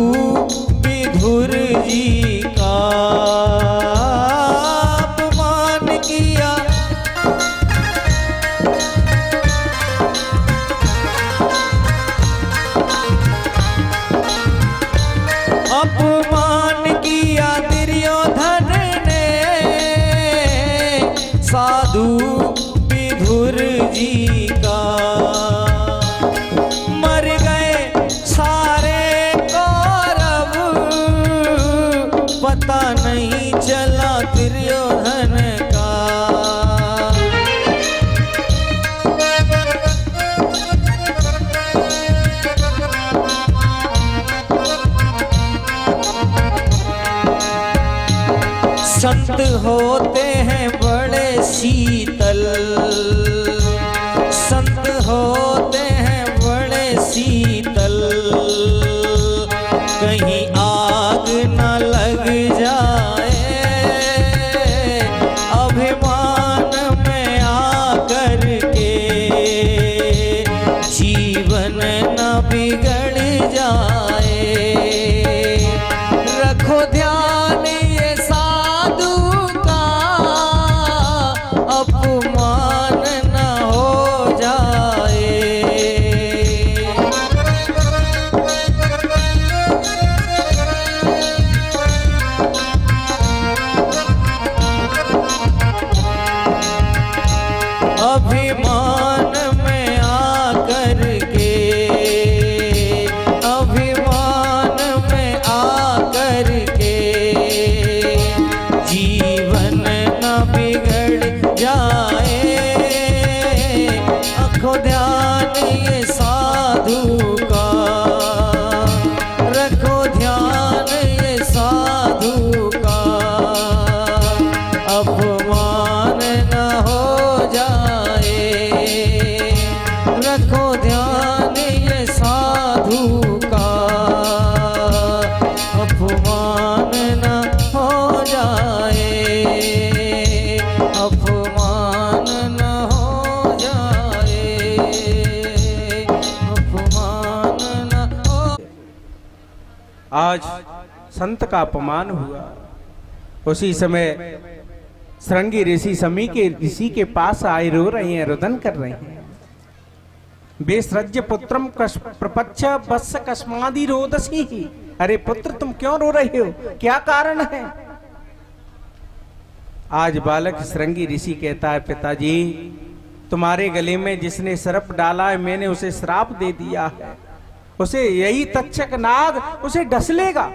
विदुर जी का। अपमान किया अपमान किया दुर्योधन ने साधु विदुर जी का। मर गए सारे कौरव, पता नहीं चला दुर्योधन का। संत होते हैं बड़े शीतल, संत होते हैं बड़े शीतल, कहीं आग न लग जाए। अभिमान में आकर के जीवन न बिगड़ जाए। रखो ध्यान ये साधु का, अपमान न हो जाए। अभिमान में आकर के, अभिमान में आकर के जीवन न बिगड़ जाए। रखो ध्यान ये साधु का, रखो ध्यान ये साधु का, अपमान न हो जाए। रखो ध्यान ये साधु का, अपमान न हो जाए। अपमान न हो जाए। अपमान न हो। आज संत का अपमान हुआ। उसी समय श्रृंगी ऋषि समी के ऋषि के पास आए, रो रहे हैं, रुदन कर रहे हैं। बेसृज्य पुत्रम प्रपच्छ वत्स कस्मादि रोदसी। अरे पुत्र तुम क्यों रो रहे हो, क्या कारण है? आज बालक श्रृंगी ऋषि कहता है, पिताजी तुम्हारे गले में जिसने सर्प डाला है मैंने उसे श्राप दे दिया है, उसे यही तक्षक नाग उसे डस लेगा।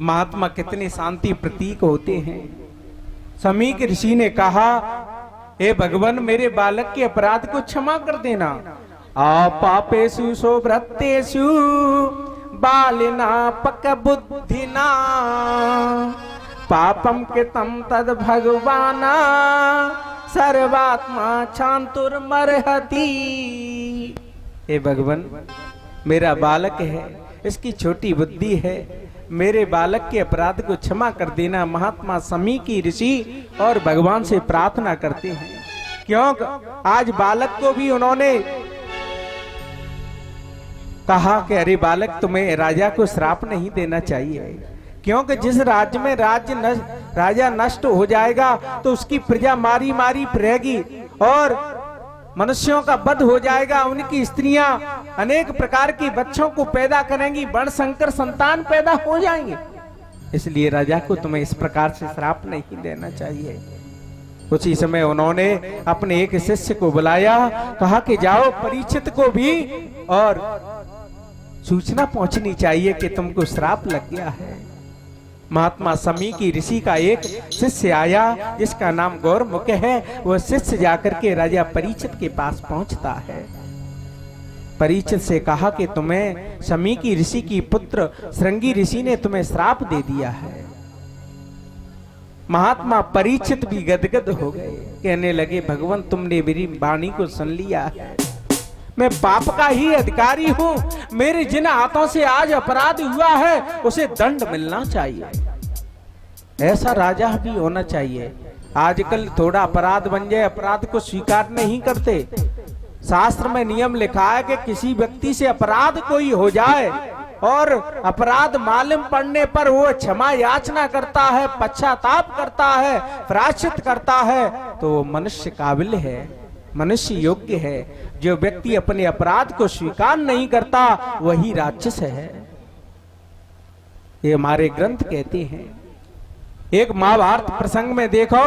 महात्मा कितने शांति प्रतीक होते हैं। समीक ऋषि ने कहा, हे भगवान मेरे बालक के अपराध को क्षमा कर देना। पापेषु सोभृतेषु बालिना पक बुद्धिना पापम कृतं तद भगवाना सर्वात्मा क्षान्तुर्मर्हति। हे भगवान मेरा बालक है, इसकी छोटी बुद्धि है, मेरे बालक के अपराध को क्षमा कर देना। महात्मा समीकी ऋषि और भगवान से प्रार्थना करते हैं। क्योंकि आज बालक को भी उन्होंने कहा कि अरे बालक तुम्हें राजा को श्राप नहीं देना चाहिए, क्योंकि जिस राज्य में राजा नष्ट हो जाएगा तो उसकी प्रजा मारी मारी रहेगी और मनुष्यों का वध हो जाएगा। उनकी स्त्रियां अनेक प्रकार की बच्चों को पैदा करेंगी, वर्ण संकर संतान पैदा हो जाएंगे। इसलिए राजा को तुम्हें इस प्रकार से श्राप नहीं देना चाहिए। उसी समय उन्होंने अपने एक शिष्य को बुलाया, कहा कि जाओ परीक्षित को भी और सूचना पहुंचनी चाहिए कि तुमको श्राप लग गया है। महात्मा समीकी ऋषि का एक शिष्य आया जिसका नाम गौरमुख है। वह शिष्य जाकर के राजा परीक्षित के पास पहुंचता है। परीक्षित से कहा कि तुम्हें समीकी ऋषि की पुत्र श्रृंगी ऋषि ने तुम्हें श्राप दे दिया है। महात्मा परीक्षित भी गदगद हो गए, कहने लगे भगवान तुमने मेरी वाणी को सुन लिया है, मैं पाप का ही अधिकारी हूं, मेरे जिन हाथों से आज अपराध हुआ है उसे दंड मिलना चाहिए। ऐसा राजा भी होना चाहिए। आजकल थोड़ा अपराध बन जाए अपराध को स्वीकार नहीं करते। शास्त्र में नियम लिखा है कि किसी व्यक्ति से अपराध कोई हो जाए और अपराध मालूम पड़ने पर वो क्षमा याचना करता है, पश्चाताप करता है, प्रायश्चित करता है, तो वो मनुष्य काबिल है, मनुष्य योग्य है। जो व्यक्ति अपने अपराध को स्वीकार नहीं करता वही राक्षस है। ये हमारे ग्रंथ कहते हैं। एक महाभारत प्रसंग में देखो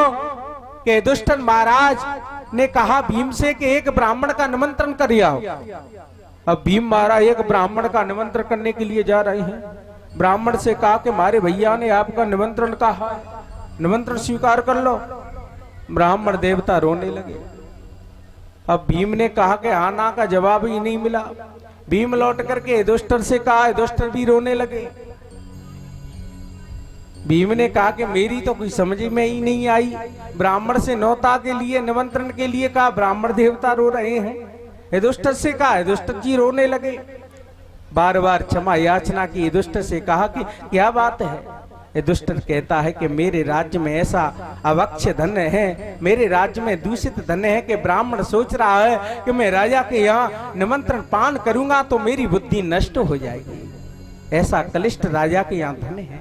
कि दुष्टन महाराज ने कहा भीम से कि एक ब्राह्मण का निमंत्रण कर आओ। अब भीम महाराज एक ब्राह्मण का निमंत्रण करने के लिए जा रहे हैं। ब्राह्मण से कहा कि हमारे भैया ने आपका निमंत्रण कहा, निमंत्रण स्वीकार कर लो। ब्राह्मण देवता रोने लगे। अब भीम ने कहा कि हाँ ना का जवाब ही नहीं मिला। भीम लौट करके युधिष्ठिर से कहा, युधिष्ठिर भी रोने लगे। भीम ने कहा कि मेरी तो कोई समझ में ही नहीं आई, ब्राह्मण से न्योता के लिए निमंत्रण के लिए कहा, ब्राह्मण देवता रो रहे हैं। युधिष्ठिर से कहा, युधिष्ठिर जी रोने लगे। बार बार क्षमा याचना की। युधिष्ठिर से कहा कि क्या बात है। युधिष्ठिर कहता है कि मेरे राज्य में ऐसा अवक्ष्य धन है, मेरे राज्य में दूषित धन है कि ब्राह्मण सोच रहा है कि मैं राजा के यहाँ निमंत्रण पान करूंगा तो मेरी बुद्धि नष्ट हो जाएगी। ऐसा कलिष्ठ राजा के यहाँ धन है।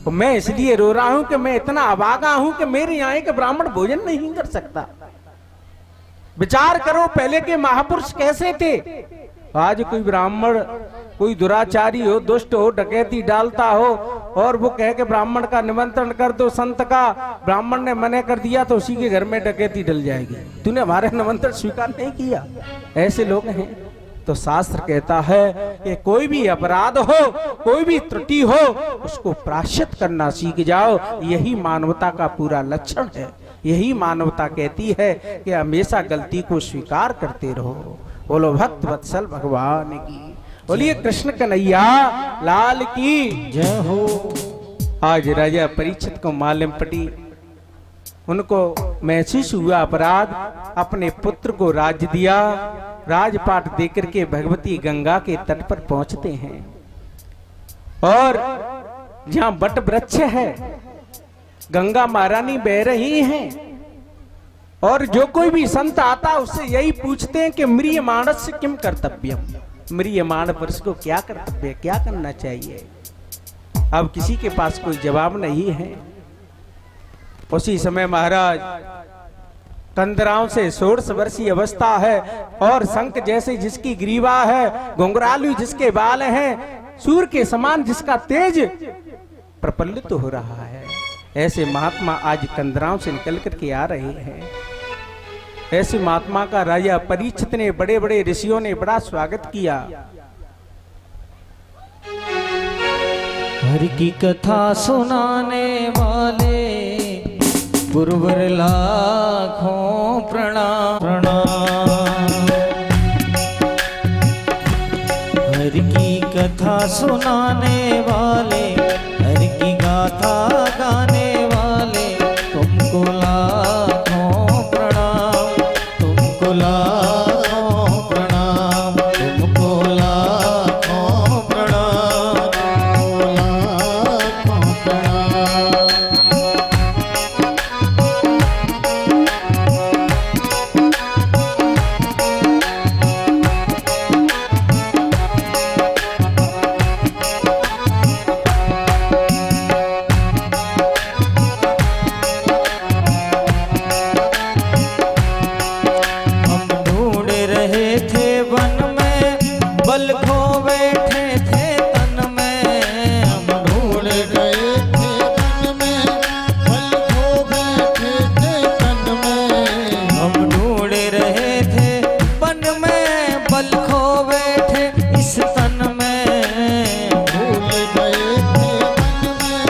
तो मैं इसलिए रो रहा हूं कि मैं इतना अभागा हूं कि मेरे यहाँ एक ब्राह्मण भोजन नहीं कर सकता। विचार करो पहले के महापुरुष कैसे थे। आज कोई ब्राह्मण कोई दुराचारी हो, दुष्ट हो, डकैती डालता हो और वो कहे कि ब्राह्मण का निमंत्रण कर दो संत का, ब्राह्मण ने मना कर दिया तो उसी के घर में डकैती डल जाएगी। तूने हमारे निमंत्रण स्वीकार नहीं किया। ऐसे लोग हैं। तो शास्त्र कहता है कि कोई भी अपराध हो, कोई भी त्रुटि हो, उसको प्रायश्चित करना सीख जाओ। यही मानवता का पूरा लक्षण है। यही मानवता कहती है कि हमेशा गलती को स्वीकार करते रहो। बोलो भक्त वत्सल भगवान की, बोलिए कृष्ण कन्हैया लाल की जय हो। आज राजा परीक्षित को मालूम पड़ी, उनको महसूस हुआ अपराध, अपने पुत्र को राज दिया। राजपाट देकर के भगवती गंगा के तट पर पहुंचते हैं और जहां बट वृक्ष है, गंगा महारानी बह रही हैं और जो कोई भी संत आता उससे यही पूछते हैं कि म्रियमाणस्य किम कर्तव्यम, म्रियमाण पुरुष को क्या कर्तव्य, क्या करना चाहिए। अब किसी के पास कोई जवाब नहीं है। उसी समय महाराज कंदराओं से 16 वर्षीय अवस्था है और शंख जैसे जिसकी ग्रीवा है, घुंघरालू जिसके बाल हैं, सूर्य के समान जिसका तेज प्रफुल्लित हो रहा है, ऐसे महात्मा आज कंदराओं से निकल करके आ रहे हैं। ऐसे महात्मा का राजा परीक्षित ने, बड़े बड़े ऋषियों ने बड़ा स्वागत किया। हर की कथा सुनाने वाले गुरुवर लाखों प्रणाम प्रणाम। हर की कथा सुनाने वाले, हर की गाथा गाने वाले, तुमको लाखों प्रणाम, तुमको लाखों प्रणाम, तुमको लाखों प्रणाम। लाखों प्रणाम। हम ढूंढ रहे थे वन में, बल खो बैठे थे तन में। हम ढूंढ गए थे तन में, बल खो बैठे थे तन में। हम ढूंढ रहे थे वन में, बल खो बैठे इस तन में। भूल गए थे तन में,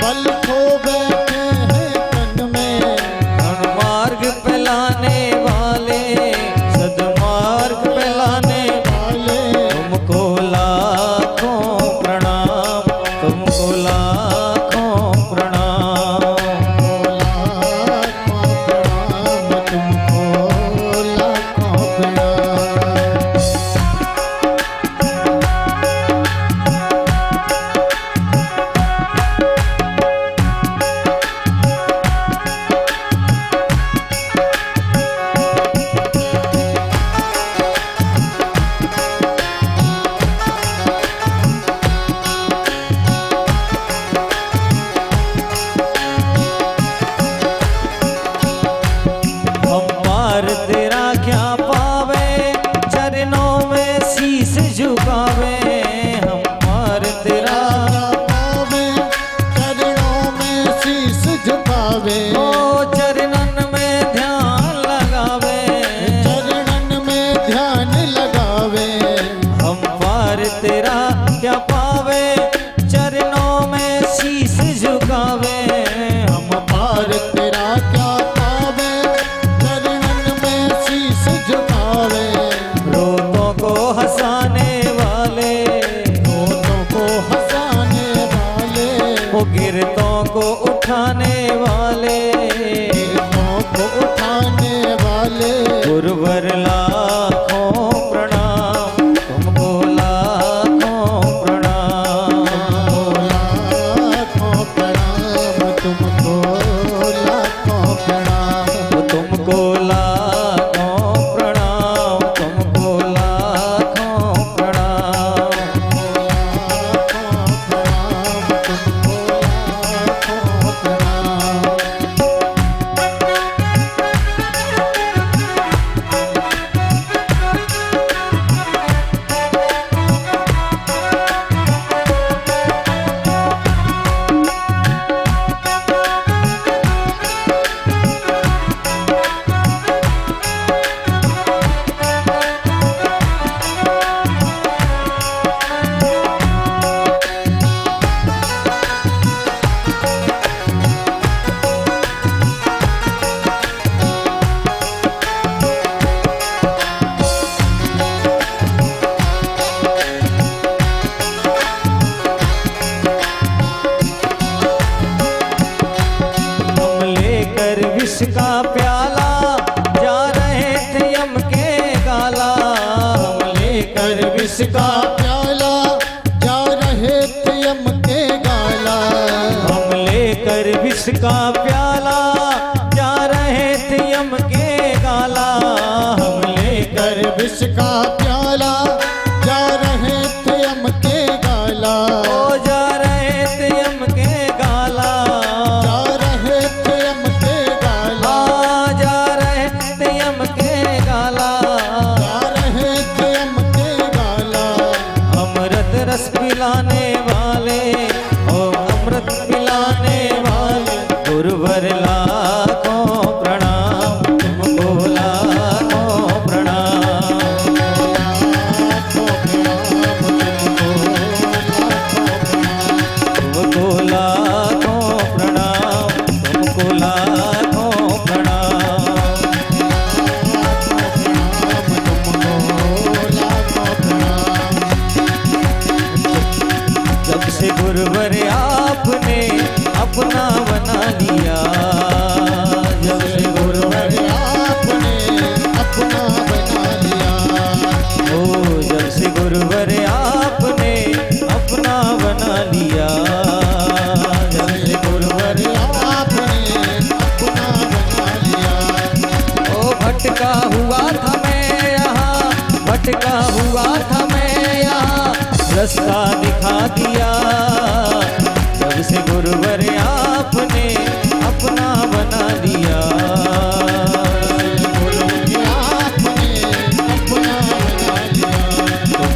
बल खो बैठे हैं तन में। मार्ग पे लाने वाले, सदमार्ग पे लाने वाले तुमको लाखों प्रणाम, तुमको लाखों प्रणाम। लाखों प्रणाम, तुमको लाखों प्रणाम। हम पार तेरा क्या पावे, चरणों में शीश झुकावे। हम पार तेरा पावे, चरणों में शीश झुकावे। ओ चरणन में ध्यान लगावे। चरणन में ध्यान लगावे। हम पार तेरा क्या पावे, चरणों में शीश झुकावे। हम पार तेरा क्या पावे, चरणन में शीश झुकावे। रोतों को हंसाने वाले, दोनों को हंसाने वाले, वो गिरतों को उठाने वाले। गिरतों को उठाने वाले। गुरुवर लाखों प्रणाम, तुमको लाखों प्रणाम। लाखों प्रणाम, तुमको लाखों प्रणाम। तुमको लाखों प्रणाम, तुमको लाखों प्रणाम। लाखों प्रणाम, तुमको लाखों प्रणाम। हम लेकर विष का प्याला, जा रहे थे यम के गाला। हम लेकर विष का प्याला, जा रहे थे यम के गाला। हम लेकर विष का प्याला, जा रहे थे यम के गाला। हम लेकर विष का प्याला, जा रहे थे यम के गाला। ओ जा रहे थे यम के गाला। जा रहे थे यम के गाला। जा रहे थे यम के गाला। जा रहे थे यम के गाला। अमृत रस पिलाने वाले, ओ अमृत पिलाने वाले, गुरुवर लाखों प्रणाम, तुमको लाखों प्रणाम। भटका हुआ था मैं यहाँ रास्ता दिखा दिया। जब से गुरुवर आपने अपना बना दिया।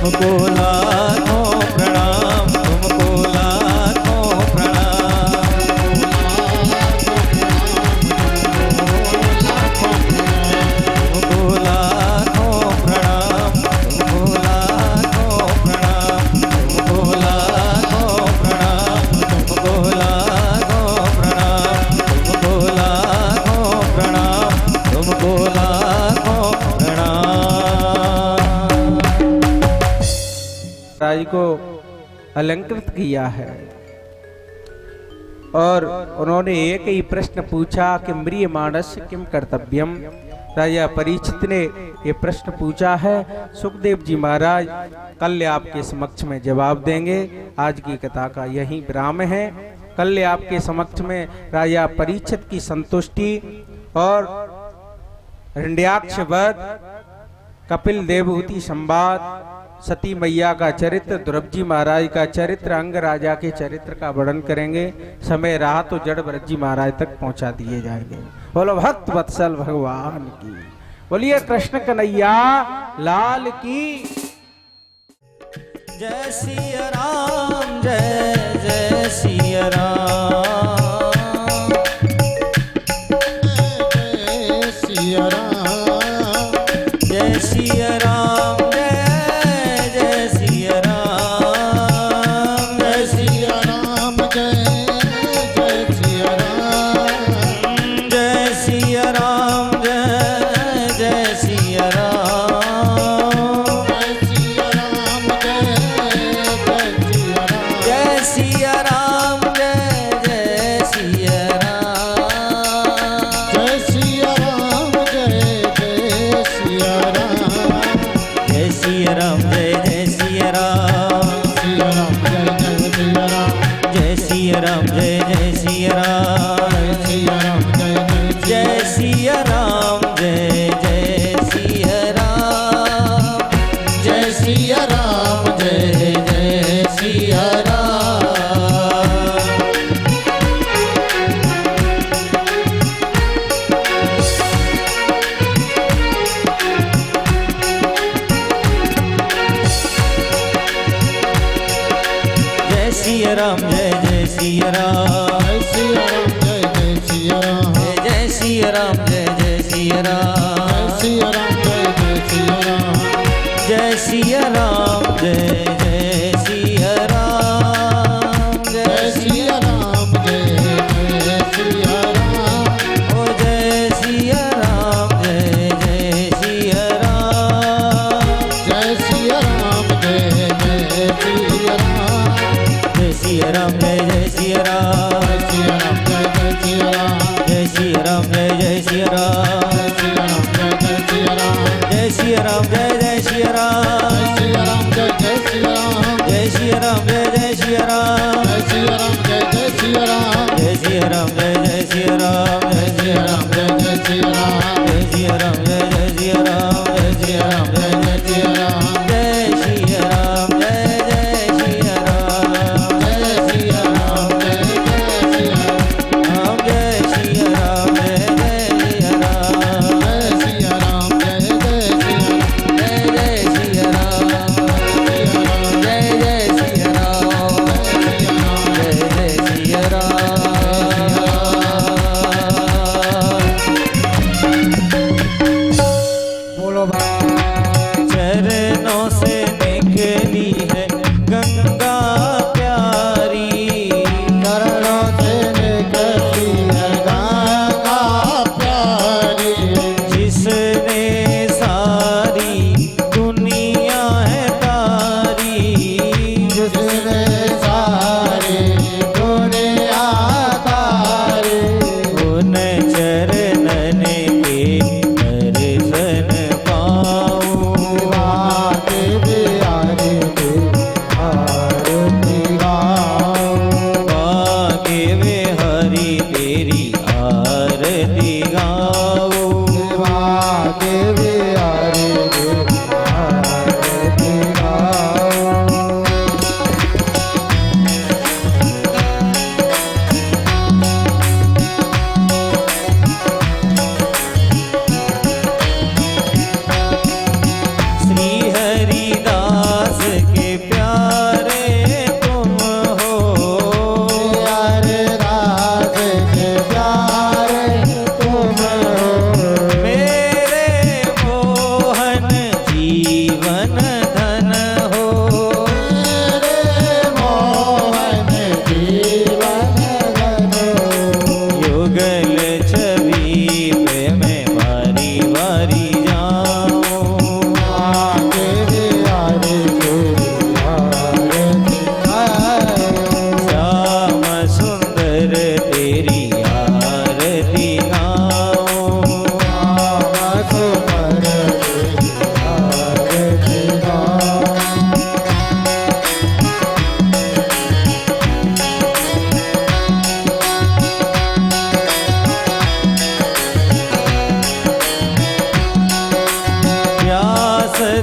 तुमको लाखों प्रणाम, तुमको लाखों प्रणाम। तुमको लाखों प्रणाम, तुमको लाखों प्रणाम, तुमको लाखों प्रणाम, तुमको लाखों प्रणाम, तुमको लाखों प्रणाम, तुमको लाखों प्रणाम। राज को अलंकृत किया है और उन्होंने एक ही प्रश्न पूछा कि म्रिय मानस किम कर्तव्यम। राजा परीक्षित ने ये प्रश्न पूछा है। सुखदेव जी महाराज कल आपके समक्ष में जवाब देंगे। आज की कथा का यही विराम है। कल आपके समक्ष में राजा परीक्षित की संतुष्टि और हिरण्याक्ष वध, कपिल देवहूति संवाद, सती मैया का चरित्र, ध्रुव जी महाराज का चरित्र, अंग राजा के चरित्र का वर्णन करेंगे। समय रहा तो जड़ भरत जी महाराज तक पहुंचा दिए जाएंगे। बोलो भक्त वत्सल भगवान की, बोलिए कृष्ण कन्हैया लाल की। जय सिया राम, जय जय सिया राम, जय सिया राम, जय सिया राम, जय जय सिया राम, जय सिया राम, जय जय सिया राम, जय सिया राम, जय जय सिया राम, जय सिया राम, जय जय सिया राम, जय सिया राम, जय जय सिया राम, जय सिया राम, जय जय सिया राम, जय सिया राम, जय जय सिया राम, सिया राम, जय सिया राम, जय जय सिया राम, जय सिया राम, जय जय सिया राम, जय सिया राम, जय जय सिया राम, जय सिया राम, जय जय सिया राम, जय सिया राम, जय जय सिया राम, सिया राम, जय जय सिया राम, जय सिया राम, जय जय सिया राम, जय सिया राम, जय जय सिया राम, ओ जय सिया राम, जय जय सिया राम, जय सिया राम, जय जय सिया राम, जय सिया राम, जय जय सिया राम, सिया राम, जय जय सिया राम, जय सिया राम, जय जय सिया राम, सिया राम, जय जय सिया राम, जय सिया राम, जय जय सिया राम, सिया राम, जय जय सिया राम, जय सिया राम, जय जय सिया राम, सिया राम, जय जय सिया राम, जय सिया राम, जय जय सिया राम, जय सिया राम, जय जय सिया राम, जय सिया राम, जय जय सिया राम, जय सिया राम, जय जय सिया राम, जय सिया राम, जय जय सिया राम, जय सिया राम, जय जय सिया राम, जय जय सिया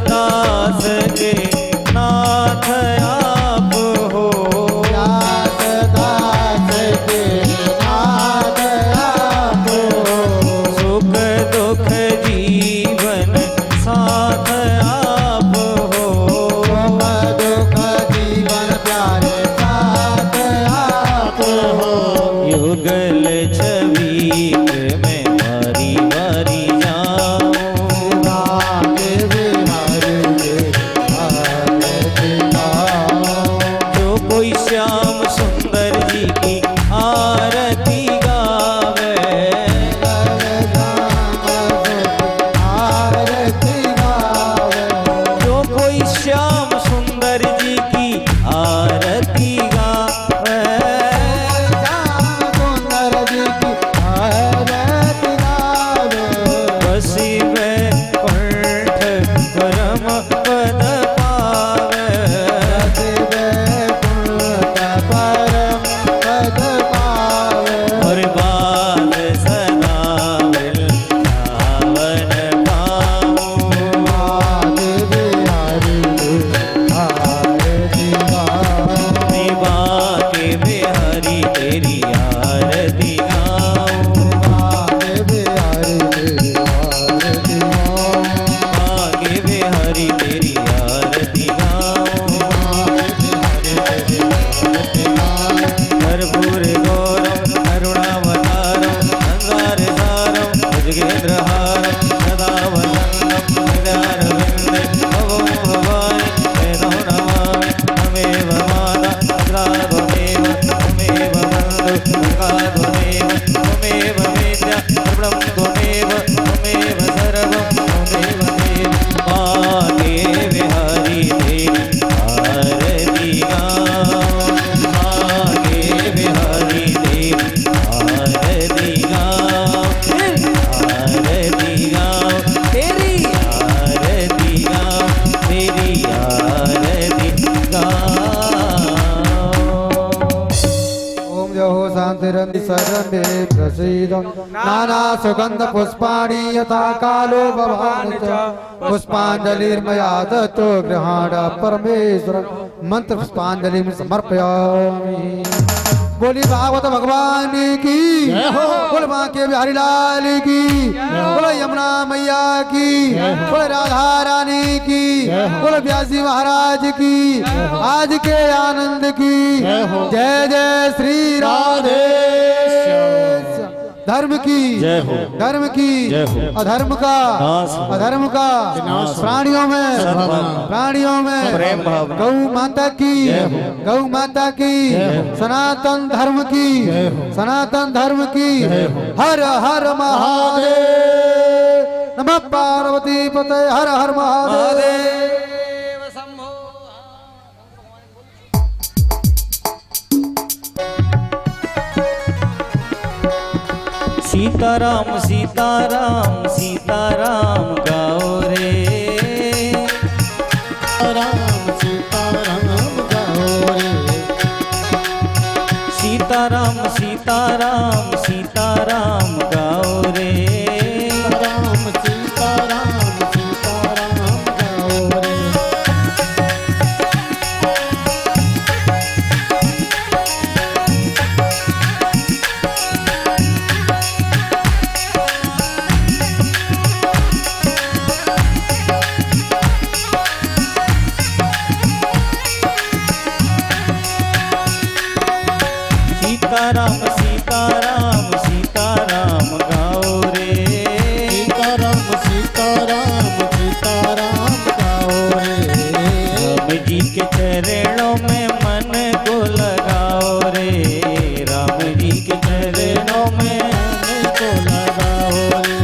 दास के नाथ आप हो। व्यास दास के नाथ आप हो। सुख दुख जीवन साथ आप हो। सुख दुख जीवन प्यारे साथ आप हो। युगल छवीक में बारी बारी जाऊं। भाग्य विहारी आरती गाओ। जो कोई श्याम सुंदर जी की आरती गावे। आरती गावे। जो कोई श्याम सुंदर जी की आरती गावे। श्याम सुंदर जी की आरती गावे। बसी में कंठ परम पद पावे। और बाल सदा वृंदावन पाऊं। निभा के बिहारी तेरी आरती गाऊं। आगे बिहारी तेरी आरती गाऊं। कर्पूर गौरम करुणावतारम संसार सारम भुजगेंद्रहारम सदा वसंतम हृदयारविंदे भवं भवानि वेदं नमामि। त्वमेव माता पिता त्वमेव त्वमेव बन्धु सखा त्वमेव त्वमेव विद्या सर्वं त्वमेव त्वमेव सर्वं त्वमेव देव। आगे बिहारी तेरी आरती गाऊं। आगे बिहारी तेरी आरती गाऊं। आरती गाऊं तेरी आरती गाऊं। तेरी आरती गाऊं। ओम जहो शांतिरन्ति सर्वे प्रसीद। नाना सुगंध पुष्पाणि यथा कालो भवानि च। पुष्पांजलिर्मया दत्तो गृहाण परमेश्वर। मंत्र पुष्पांजलि समर्पयामि। बोली भागवत भगवान की बोल माँ के बिहारी लाल की बोलो यमुना मैया की बोलो राधा रानी की बोलो व्यासी महाराज की आज के आनंद की जय जय श्री राधे धर्म की जय हो। धर्म की जय हो। अधर्म का नाश हो। अधर्म का प्राणियों में सद्भावना। प्राणियों में प्रेम भावना। गौ माता की जय हो। गौ माता की सनातन धर्म की सनातन धर्म की हर हर महादेव नमः पार्वती पते हर हर महादेव। सीताराम सीताराम सीताराम गाओ रे। राम सीताराम गाओ रे। सीताराम सीताराम सीताराम गाओ रे। राम सीताराम सीताराम गाओ रे। सीताराम सीताराम सीताराम गाओ रे। सीताराम सीताराम सीताराम गाओ रे। राम जी के चरणों में मन को लगाओ रे। राम जी के चरणों में मन को लगाओ रे।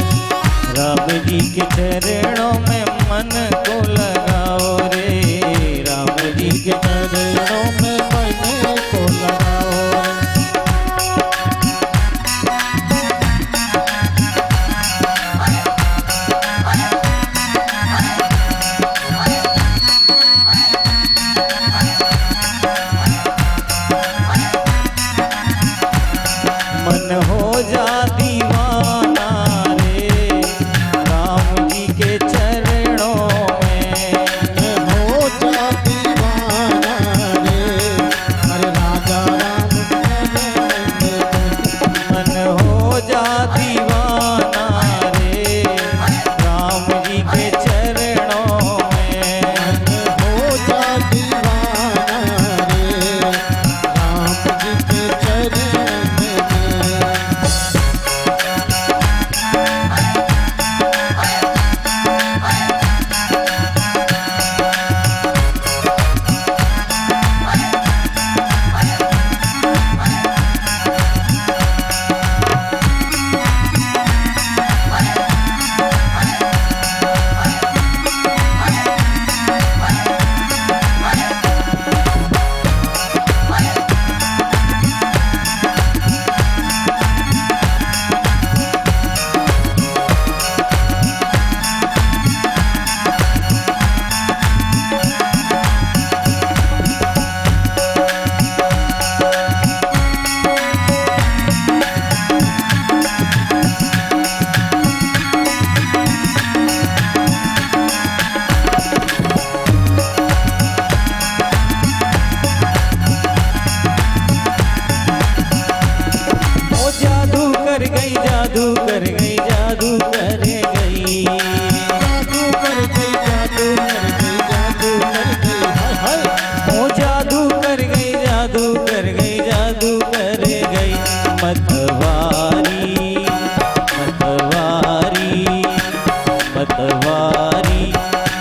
राम जी के चरणों में मन को लगाओ रे। राम जी के चरणों में मन को लगाओ रे। मन हो जा दीवाना रे। राम जी के चरणों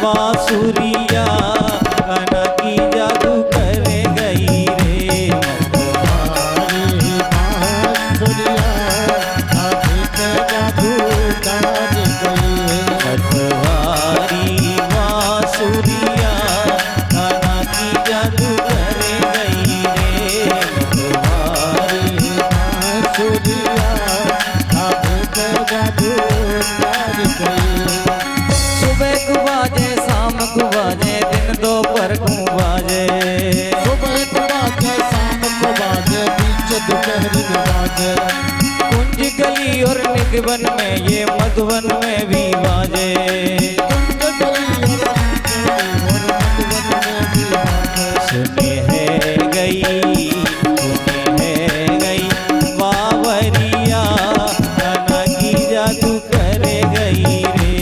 बांसुरिया कान्हा की जादू कर गई रे मतवारी बांसुरिया कान्हा की जादू कर गई रे सुबह को बाजे शाम को बाजे दिन दोपहर को बाजे कुंज गली और निधवन में ये मधुवन में भी बाजे सुने है गई बावरिया कान्हा की जादू कर गई रे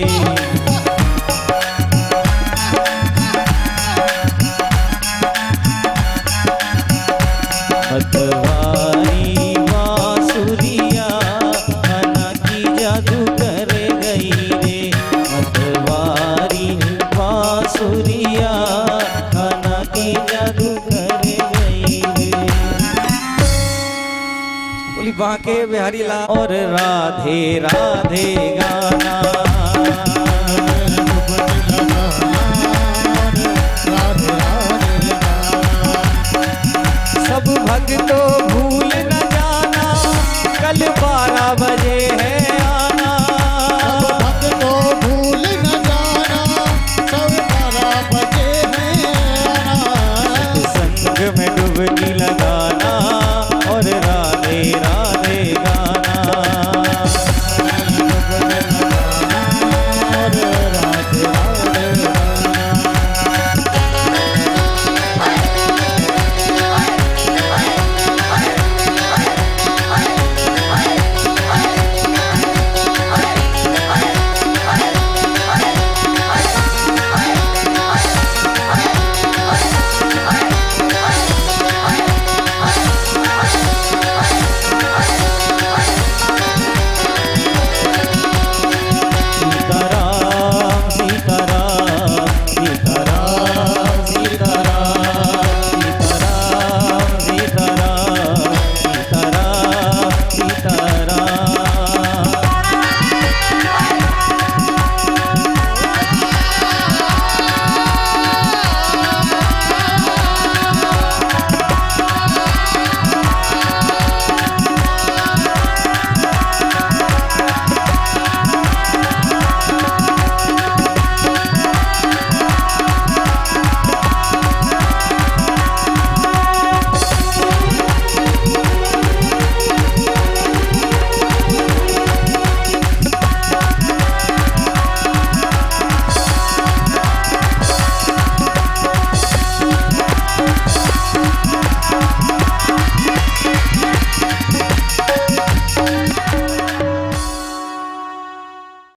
मतवारी बांसुरिया कान्हा की जादू कर गई रे मतवारी बांसुरिया कान्हा की जादू कर गई रे बोली बांके बिहारी लाल और राधे राधे गाना